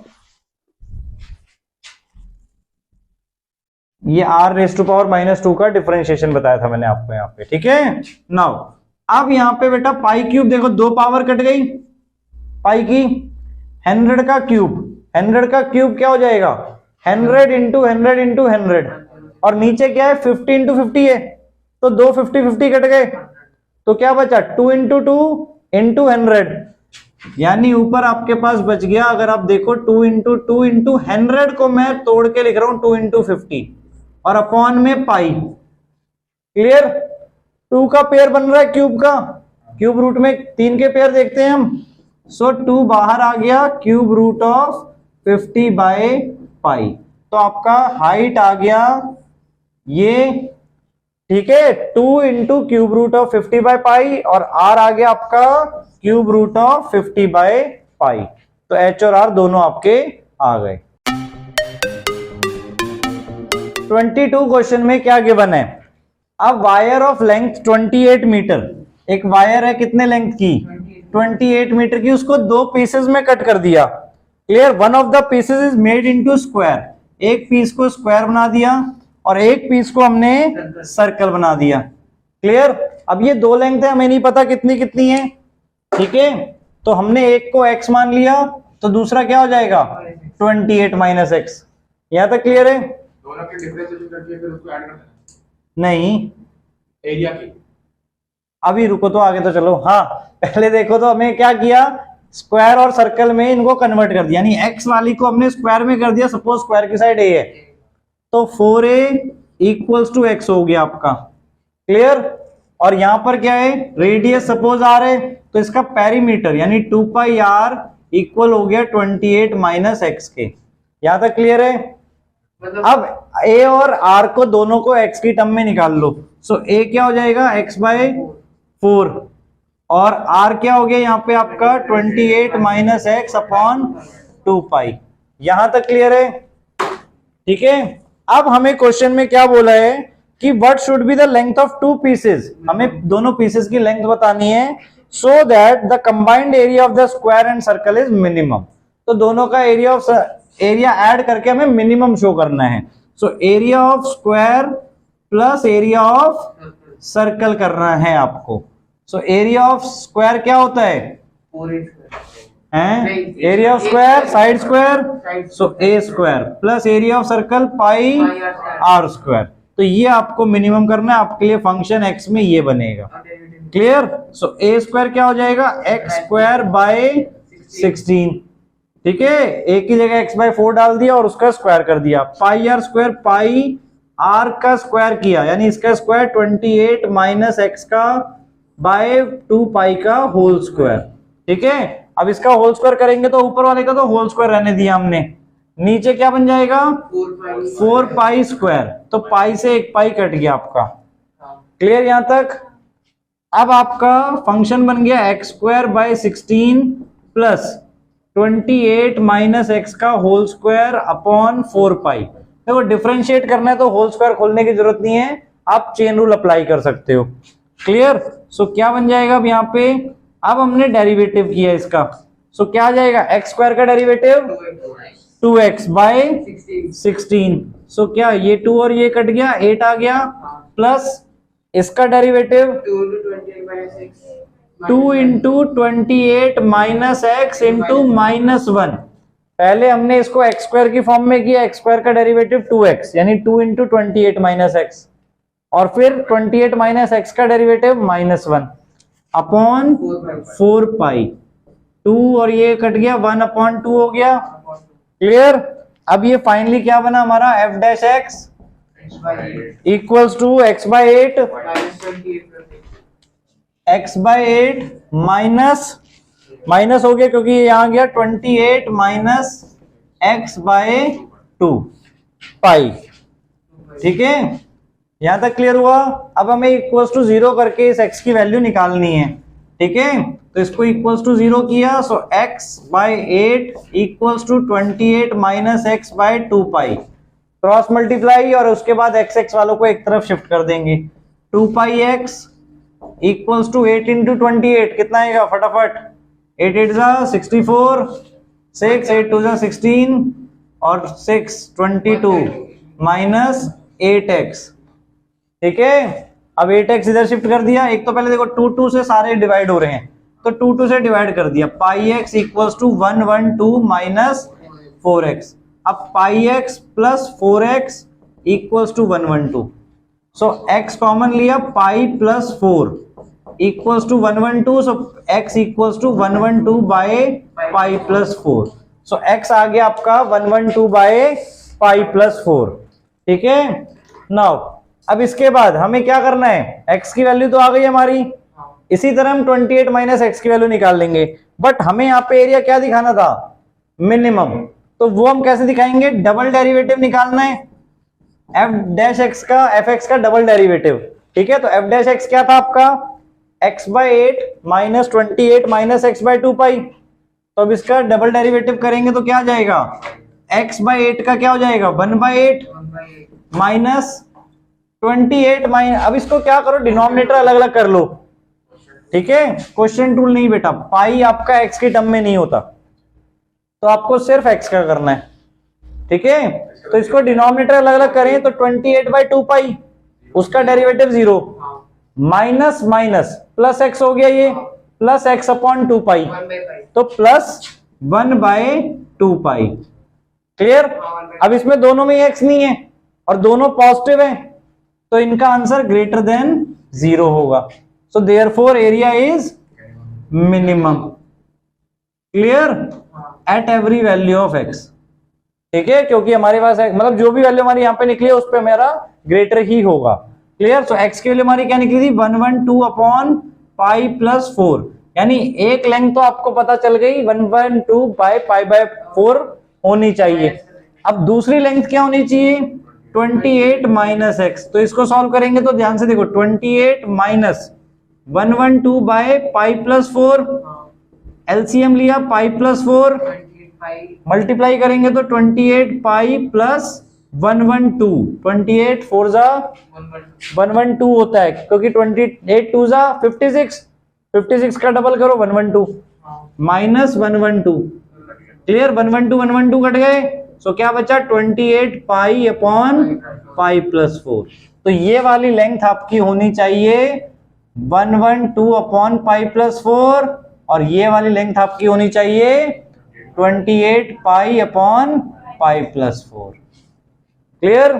ये r रेज़ टू पावर -2 का डिफरेंशिएशन बताया था मैंने आपको यहाँ पे। ठीक है, नाउ अब यहाँ पे बेटा पाई क्यूब, देखो 2 पावर कट गई पाई की, 100 का क्यूब, 100 का क्यूब क्या हो जाएगा, 100 इंटू 100 इंटू 100, और नीचे क्या है, 50 इंटू 50 है, तो 2 50 कट गए, तो क्या बचा, 2 इंटू 2 इंटू 100, यानी ऊपर आपके पास बच गया, अगर आप देखो 2 इंटू 2 इंटू 100 को मैं तोड़ के लिख रहा हूं 2 इंटू 50, और अपॉन में पाई। क्लियर? 2 का पेयर बन रहा है क्यूब का, क्यूब रूट में 3 के पेयर देखते हैं हम। सो 2 बाहर आ गया, cube root of 50 by pi, तो आपका हाइट आ गया ये, ठीक है, 2 into cube root of 50 by pi, और r आ गया आपका cube root of 50 by pi. तो h और r दोनों आपके आ गए। 22 क्वेश्चन में क्या गिवन है, अब वायर ऑफ लेंथ 28 मीटर, एक वायर है कितने लेंथ की, 28 मीटर की, उसको 2 पीसेस में कट कर दिया। Clear? One of the pieces is made into square, एक पीस को स्क्वायर बना दिया और एक पीस को हमने सर्कल बना दिया। क्लियर? अब ये 2 लेंथ है, हमें नहीं पता कितनी कितनी है, ठीक है, तो हमने एक को x मान लिया, तो दूसरा क्या हो जाएगा, 28 माइनस एक्स। यहां तक क्लियर है? दोनों के डिफरेंशिएशन करके फिर उसको ऐड करना है, नहीं एरिया की। अभी रुको तो आगे तो चलो। हाँ, पहले देखो तो हमें क्या किया, स्क्वायर और सर्कल में इनको कन्वर्ट कर दिया, यानी x वाली को हमने स्क्वायर में कर दिया। सपोज स्क्वायर की साइड a है, तो 4a इक्वल्स टू x हो गया आपका। क्लियर? और यहां पर क्या है, रेडियस सपोज r है, तो इसका पेरीमीटर यानी 2 पाई r इक्वल हो गया 28 माइनस एक्स के। यहां तक क्लियर है? अब a और r को दोनों को x की टर्म में निकाल लो। सो a क्या हो जाएगा, x बाय 4, और r क्या हो गया यहाँ पे आपका 28 माइनस एक्स अपॉन 2 पाई। यहां तक क्लियर है? ठीक है, अब हमें क्वेश्चन में क्या बोला है कि what should be the length of 2 pieces, हमें दोनों पीसेस की लेंथ बतानी है, so that the combined area of the square and circle is minimum. तो दोनों का एरिया ऐड करके हमें मिनिमम शो करना है। So area of square plus area of circle करना है आपको। सो एरिया ऑफ स्क्वायर क्या होता है, area of square side square, so a square plus area of circle pi are square. तो ये आपको मिनिमम करना है, आपके लिए फंक्शन एक्स में ये बनेगा। क्लियर? सो ए स्क्वायर क्या हो जाएगा, एक्स स्क्वायर बाय 16। ठीक है, ए की जगह एक्स बाय 4 डाल दिया और उसका स्क्वायर कर दिया। पाई आर स्क्वायर, पाई आर का स्क्वायर किया, यानी इसका स्क्वायर 28 माइनस एक्स का बाय 2 पाई का होल स्क्वायर। ठीक है, अब इसका होल स्क्वायर करेंगे तो ऊपर वाले का तो होल स्क्वायर रहने दिया हमने, नीचे क्या बन जाएगा 4 पाई स्क्वायर, तो पाई से 1 पाई कट गया आपका। क्लियर यहां तक? अब आपका फंक्शन बन गया x square by 16 plus 28 minus x का होल स्क्वायर अपॉन 4 पाई। देखो डिफरेंशिएट करना है तो होल स्क्वायर खोलने की जरूरत नहीं है, आप चेन रूल अप्लाई कर सकते हो। क्लियर? सो क्या बन जाएगा अब यहाँ पे, अब हमने डेरिवेटिव किया इसका, सो क्या आ जाएगा, एक्स स्क्वायर का डेरिवेटिव 2x बाय 16। सो क्या ये 2 और ये कट गया, 8 आ गया, प्लस इसका derivative 2 into 28 minus x into -1। पहले हमने इसको एक्स स्क्वायर की फॉर्म में किया, एक्स स्क्वायर का डेरिवेटिव 2x यानी 2 इंटू 28 माइनस एक्स, और फिर 28 माइनस एक्स का डेरिवेटिव -1 अपॉन 4 पाई। 2 और ये कट गया, 1 अपॉन 2 हो गया। क्लियर? अब ये फाइनली क्या बना हमारा, f dash x equals to x by 8 minus हो गया क्योंकि यहां गया 28 माइनस एक्स बाय 2 पाई। ठीक है, यहां तक क्लियर हुआ? अब हमें इक्वल्स टू 0 करके इस x की वैल्यू निकालनी है। ठीक है, तो इसको इक्वल्स टू 0 किया, so x by 8 equals to 28 minus x by 2 pi. Cross multiply और उसके बाद x x वालों को एक तरफ शिफ्ट कर देंगे। 2 पाई x इक्वल्स टू 8 इंटू 28 कितना आएगा फटाफट, 8 8 जा 64, 6 8 2 जा 16 और 6 22 माइनस 8x। ठीक है, अब 8x इधर शिफ्ट कर दिया। एक तो पहले देखो 2 2 से सारे डिवाइड हो रहे हैं, तो 2 2 से डिवाइड कर दिया, pi x equals to 112 minus 4x। अब pi x plus 4x equals to 112, so x common लिया, pi plus 4 equals to 112, so x equals to 112 by pi plus 4। So x आ गया आपका 112 बाय पाई प्लस 4। ठीक है, now अब इसके बाद हमें क्या करना है, x की वैल्यू तो आ गई हमारी, इसी तरह हम 28 माइनस एक्स की वैल्यू निकाल लेंगे, बट हमें यहाँ पे एरिया क्या दिखाना था, मिनिमम। तो वो हम कैसे दिखाएंगे, डबल डेरिवेटिव निकालना है, एफ डैश एक्स का एफ एक्स का डबल डेरिवेटिव। ठीक है, तो एफ डैश एक्स क्या था आपका, x by 8 minus 28 minus x by 2 pi. तो अब इसका डबल डेरिवेटिव करेंगे तो क्या आ जाएगा, x बाय 8 का क्या हो जाएगा, 1 बाय 8 माइनस 28 माइनस, अब इसको क्या करो, डिनोमिनेटर अलग अलग कर लो। ठीक है, क्वेश्चन टूल नहीं बेटा, पाई आपका x के टर्म में नहीं होता, तो आपको सिर्फ x का करना है। ठीक है, तो इसको डिनोमिनेटर अलग अलग करें तो 28 बाय 2 पाई, उसका derivative 0, minus minus plus x हो गया, ये प्लस x अपॉन 2 पाई, तो प्लस 1 बाय 2 पाई। क्लियर? अब इसमें दोनों में x नहीं है और दोनों पॉजिटिव है, तो इनका आंसर ग्रेटर देन 0 होगा। So therefore area is minimum. Clear? At every value of x। ठीक है, क्योंकि हमारे पास मतलब जो भी वैल्यू हमारी यहाँ पे निकली है उस पे मेरा ग्रेटर ही होगा। क्लियर? सो x की वैल्यू हमारी क्या निकली थी, 112 अपॉन पाई प्लस 4, यानी एक लेंथ तो आपको पता चल गई 112 बाय पाई बाय 4 होनी चाहिए। अब दूसरी लेंथ क्या होनी चाहिए, 28 माइनस एक्स। तो इसको सॉल्व करेंगे तो ध्यान से देखो, 28 minus 112 by pi plus 4, LCM लिया पाई प्लस 4, मल्टीप्लाई करेंगे तो 28 पाई प्लस 112, 28 4 जा 112 होता है, क्योंकि 28 2 जा 56, 56 का डबल करो 112 माइनस 112। क्लियर? 112 कट गए, सो क्या बचा, 28 पाई अपॉन पाई प्लस 4। तो ये वाली लेंथ आपकी होनी चाहिए 112 अपॉन पाई प्लस 4, और ये वाली लेंथ आपकी होनी चाहिए 28 pi upon pi plus 4। Clear?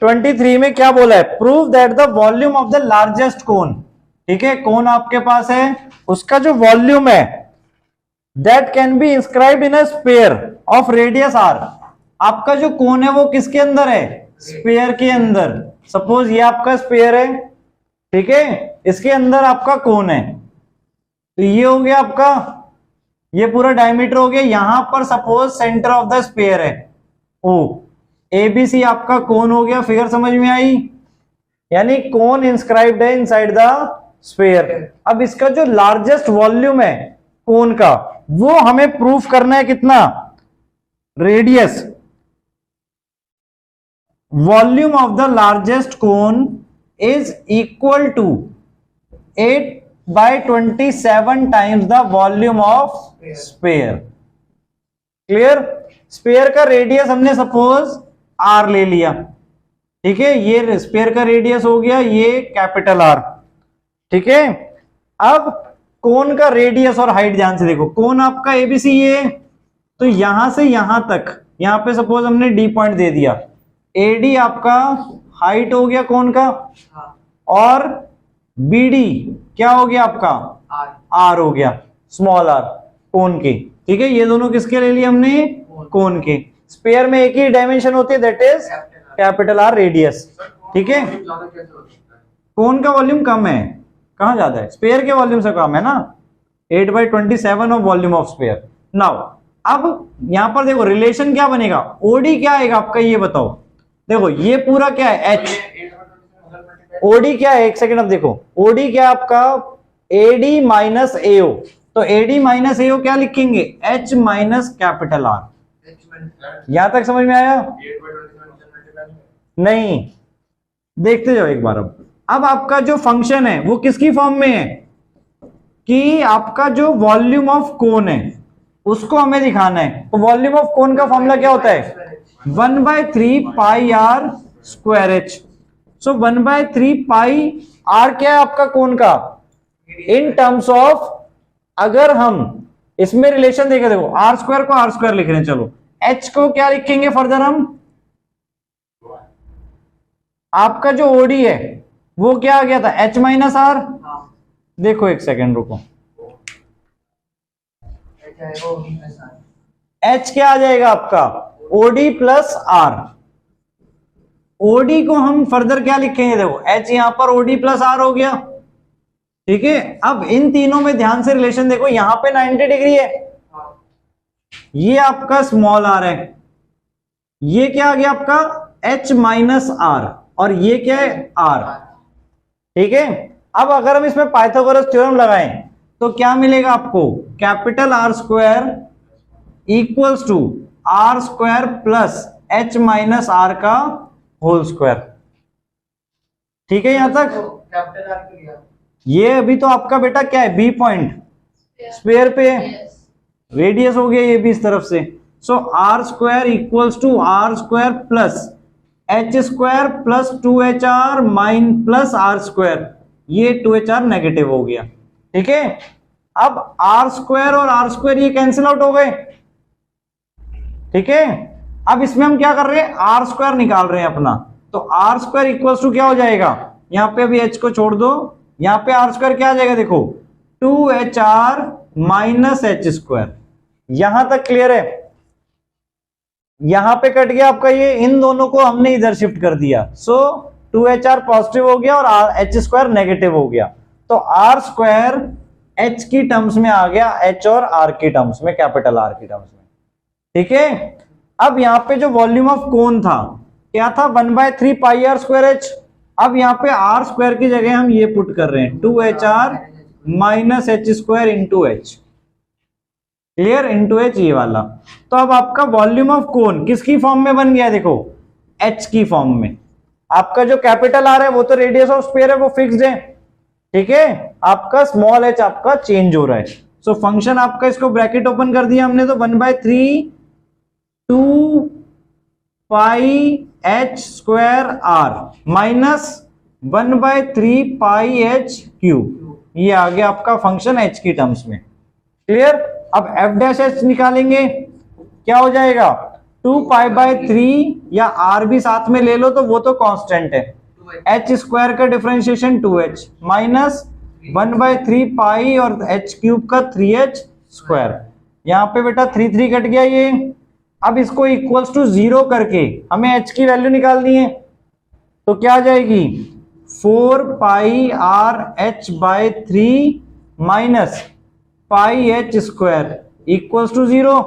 23 में क्या बोला है, prove that the volume of the largest cone. ठीक है, कोन आपके पास है, उसका जो वॉल्यूम है that can be inscribed in a sphere of radius r। आपका जो कोन है वो किसके अंदर है, स्फीयर के अंदर। सपोज ये आपका स्फीयर है, ठीक है, इसके अंदर आपका कोन है, तो ये हो गया आपका, ये पूरा डायमीटर हो गया। यहां पर suppose centre of the sphere है ओ, एबीसी आपका कोन हो गया। फिगर समझ में आई? यानी कोन इंस्क्राइब्ड है इनसाइड द स्फीयर। अब इसका जो लार्जेस्ट वॉल्यूम है कोन का, वो हमें प्रूफ करना है कितना, radius. Volume of the largest cone is equal to 8/27 times the volume of sphere. Clear? Sphere का रेडियस हमने सपोज आर ले लिया, ठीक है, ये स्फीयर का रेडियस हो गया ये कैपिटल आर, ठीक है। अब कोन का रेडियस और हाइट ध्यान से देखो, कोन आपका एबीसी ये, तो यहां से यहां तक, यहां पे सपोज हमने डी पॉइंट दे दिया, एडी आपका हाइट हो गया कोन का, और बीडी क्या हो गया आपका, आर हो गया, स्मॉल आर कोन के, ठीक है। ये दोनों किसके ले लिए हमने, कोन के। स्फीयर में एक ही डायमेंशन होती है, that is capital R radius, ठीक है। ज्यादा कैसे हो सकता है? कोन का वॉल्यूम कम है, कहां ज्यादा है, स्फीयर के वॉल्यूम से कम है ना, 8/27 of volume of sphere. Now अब यहां पर देखो रिलेशन क्या बनेगा, ओडी क्या आएगा आपका, ये बताओ। देखो ये पूरा क्या है, एच, ओडी क्या है, एक सेकेंड, अब देखो ओडी क्या है आपका, एडी माइनस एओ, तो एडी माइनस एओ क्या लिखेंगे, एच माइनस कैपिटल आर। यहां तक समझ में आया? नहीं, देखते जाओ एक बार। अब आपका जो फंक्शन है वो किसकी फॉर्म में है, कि आपका जो वॉल्यूम ऑफ कोन है उसको हमें दिखाना है। तो वॉल्यूम ऑफ कोन का फॉर्मूला क्या होता है, 1/3 pi are square H. So 1/3 pi R क्या है आपका कोन का, इन टर्म्स ऑफ, अगर हम इसमें रिलेशन देखें, देखो आर स्क्वायर को आर स्क्वायर लिख रहे हैं, चलो एच को क्या लिखेंगे फर्दर हम, आपका जो ओडी है वो क्या आ गया था, एच माइनस आर। देखो एक सेकेंड रुको, एच क्या आ जाएगा आपका, ओडी प्लस आर। ओडी को हम फर्दर क्या लिखेंगे, देखो एच यहां पर ओडी प्लस आर हो गया, ठीक है। अब इन तीनों में ध्यान से रिलेशन देखो, यहां पे 90 डिग्री है, ये आपका स्मॉल आर है, ये क्या आ गया आपका एच माइनस आर, और ये क्या है आर, ठीक है। अब अगर हम इसमें पाइथागोरस थ्योरम लगाएं तो क्या मिलेगा आपको, capital R square equals to are square plus h minus r का होल स्क्वायर, ठीक है। यहां तक कैपिटल आर के लिए ये अभी तो आपका बेटा क्या है, बी पॉइंट स्क्वायर पे है, रेडियस हो गया ये भी इस तरफ से। So R square equals to are square plus H square plus 2HR minus plus R square, ये 2HR नेगेटिव हो गया, ठीक है। अब आर स्क्वायर और आर स्क्वायर ये कैंसिल आउट हो गए, ठीक है। अब इसमें हम क्या कर रहे हैं, आर स्क्वायर निकाल रहे हैं अपना, तो आर स्क्वायर इक्वल्स टू क्या हो जाएगा, यहां पे अभी एच को छोड़ दो, यहां पे आर स्क्वायर क्या आ जाएगा, देखो 2HR माइनस एच स्क्वायर। यहां तक क्लियर है? यहां पे कट गया आपका ये, इन दोनों को हमने इधर शिफ्ट कर दिया, सो 2HR पॉजिटिव हो गया और एच स्क्वायर नेगेटिव हो गया, तो आर स्क्वायर एच की टर्म्स में आ गया, एच और आर की टर्म्स में, कैपिटल आर की टर्म्स में, ठीक है। अब यहां पे जो वॉल्यूम ऑफ कोन था क्या था, 1/3 पाई आर स्क्वायर एच। अब यहाँ पे आर स्क्वायर की जगह हम ये पुट कर रहे हैं 2HR minus H square into H, clear, into H ये वाला। तो अब आपका वॉल्यूम ऑफ कोन किसकी फॉर्म में बन गया है, देखो एच की फॉर्म में। आपका जो कैपिटल आर है वो तो रेडियस ऑफ स्फीयर है, वो फिक्स्ड है, ठीक है। आपका स्मॉल एच आपका चेंज हो रहा है। सो फंक्शन आपका, इसको ब्रैकेट ओपन कर दिया हमने, तो 1/3 2 pi H square R minus 1/3 pi H cube, ये आ गया आपका फंक्शन एच की टर्म्स में, क्लियर। अब एफ डैश एच निकालेंगे, क्या हो जाएगा, 2π/3, या आर भी साथ में ले लो तो वो तो कांस्टेंट है, एच स्क्वायर का डिफरेंशिएशन 2h माइनस 1/3 पाई और एच क्यूब का 3h स्क्वायर। यहाँ पे बेटा 3 कट गया ये। अब इसको इक्वल्स टू 0 करके हमें h की वैल्यू निकालनी है, तो क्या आ जाएगी 4πRh/3 minus pi H square equals to 0,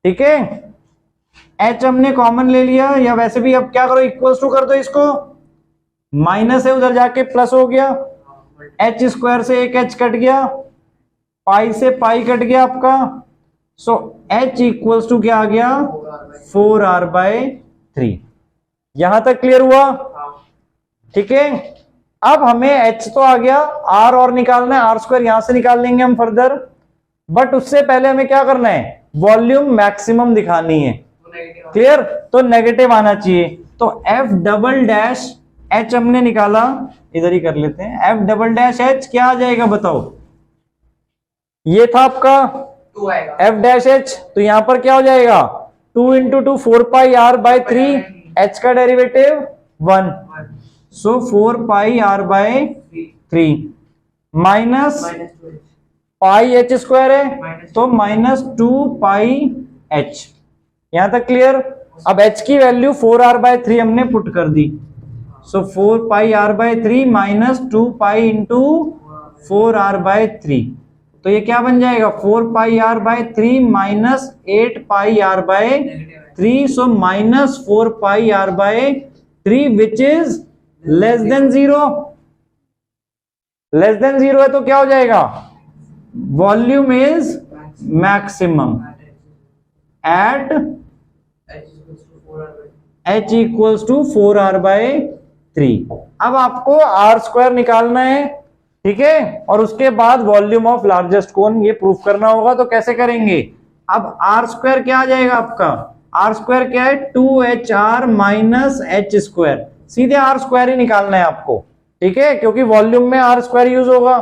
ठीक है। h हमने कॉमन ले लिया, या वैसे भी अब क्या करो, इक्वल्स टू कर दो इसको, माइनस है उधर जाके प्लस हो गया, एच स्क्वायर से एक एच कट गया, पाई से पाई कट गया आपका। सो एच इक्वल्स टू क्या आ गया 4r/3। यहां तक क्लियर हुआ? ठीक है, अब हमें एच तो आ गया, आर और निकालना है, आर स्क्वायर यहां से निकाल लेंगे हम फर्दर, बट उससे पहले हमें क्या करना है, वॉल्यूम मैक्सिमम दिखानी है। क्लियर? तो नेगेटिव आना चाहिए। तो एफ डबल डैश एच हमने निकाला, इधर ही कर लेते हैं, एफ डबल डैश एच क्या आ जाएगा बताओ? ये था आपका 2 आएगा। एफ डैश एच, तो यहां पर क्या हो जाएगा 2 × 2 4πr/3, एच का डेरिवेटिव 1, सो 4πr/3 minus pi H square है तो -2πh। यहां तक क्लियर? अब h की वैल्यू 4r/3 हमने पुट कर दी, सो 4πr/3 -2π × 4r/3, तो ये क्या बन जाएगा 4πr/3 -8πr/3, so -4πr/3 which is less than 0। Less than 0 है तो क्या हो जाएगा, volume is maximum at h equals to 4r/3। अब आपको आर स्क्वायर निकालना है, ठीक है, और उसके बाद वॉल्यूम ऑफ लार्जेस्ट कोन ये प्रूफ करना होगा। तो कैसे करेंगे? अब आर स्क्वायर क्या आ जाएगा आपका, आर स्क्वायर क्या है 2hr माइनस एच स्क्वायर, सीधे आर स्क्वायर ही निकालना है आपको, ठीक है, क्योंकि वॉल्यूम में आर स्क्वायर यूज होगा।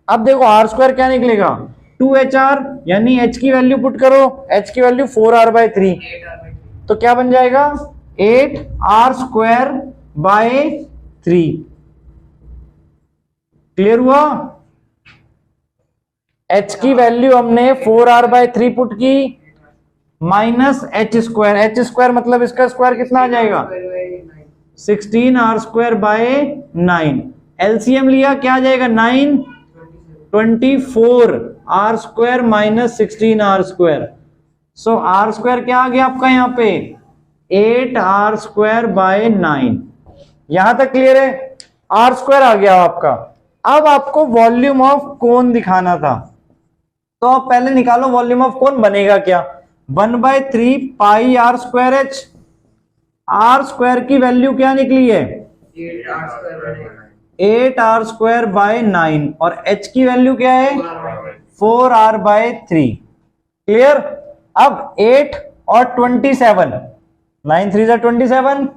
अब देखो आर स्क्वायर क्या निकलेगा 2hr, यानी h की वैल्यू पुट करो, h की वैल्यू 4r/3, तो क्या बन जाएगा 8r²/3। क्लियर हुआ? h की वैल्यू हमने 4r/3 पुट की, माइनस एच स्क्वायर मतलब इसका स्क्वायर कितना आ जाएगा 16r²/9। एलसीएम लिया क्या आ जाएगा 9, 24r² माइनस 16r²। सो आर स्क्वायर क्या आ गया आपका यहाँ पे 8r²/9। यहां तक क्लियर है? आर स्क्वायर आ गया आपका। अब आपको वॉल्यूम ऑफ कोन दिखाना था, तो आप पहले निकालो वॉल्यूम ऑफ कोन बनेगा क्या, 1/3πr²h। आर स्क्वायर की वैल्यू क्या निकली है 8r²/9 और h की वैल्यू क्या है 4r/3। क्लियर? अब 8 और 27, 9 3 27,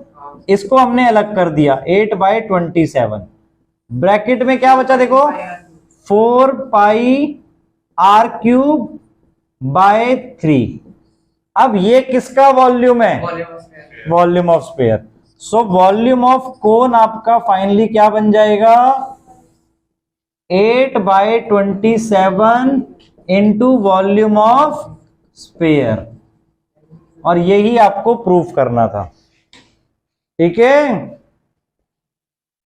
इसको हमने अलग कर दिया 8/27। ब्रैकेट में क्या बचा देखो 4πr³/3। अब ये किसका वॉल्यूम है, volume of sphere. So volume of cone आपका फाइनली क्या बन जाएगा 8/27 इंटू वॉल्यूम ऑफ स्फीयर, और यही आपको प्रूफ करना था। ठीक है?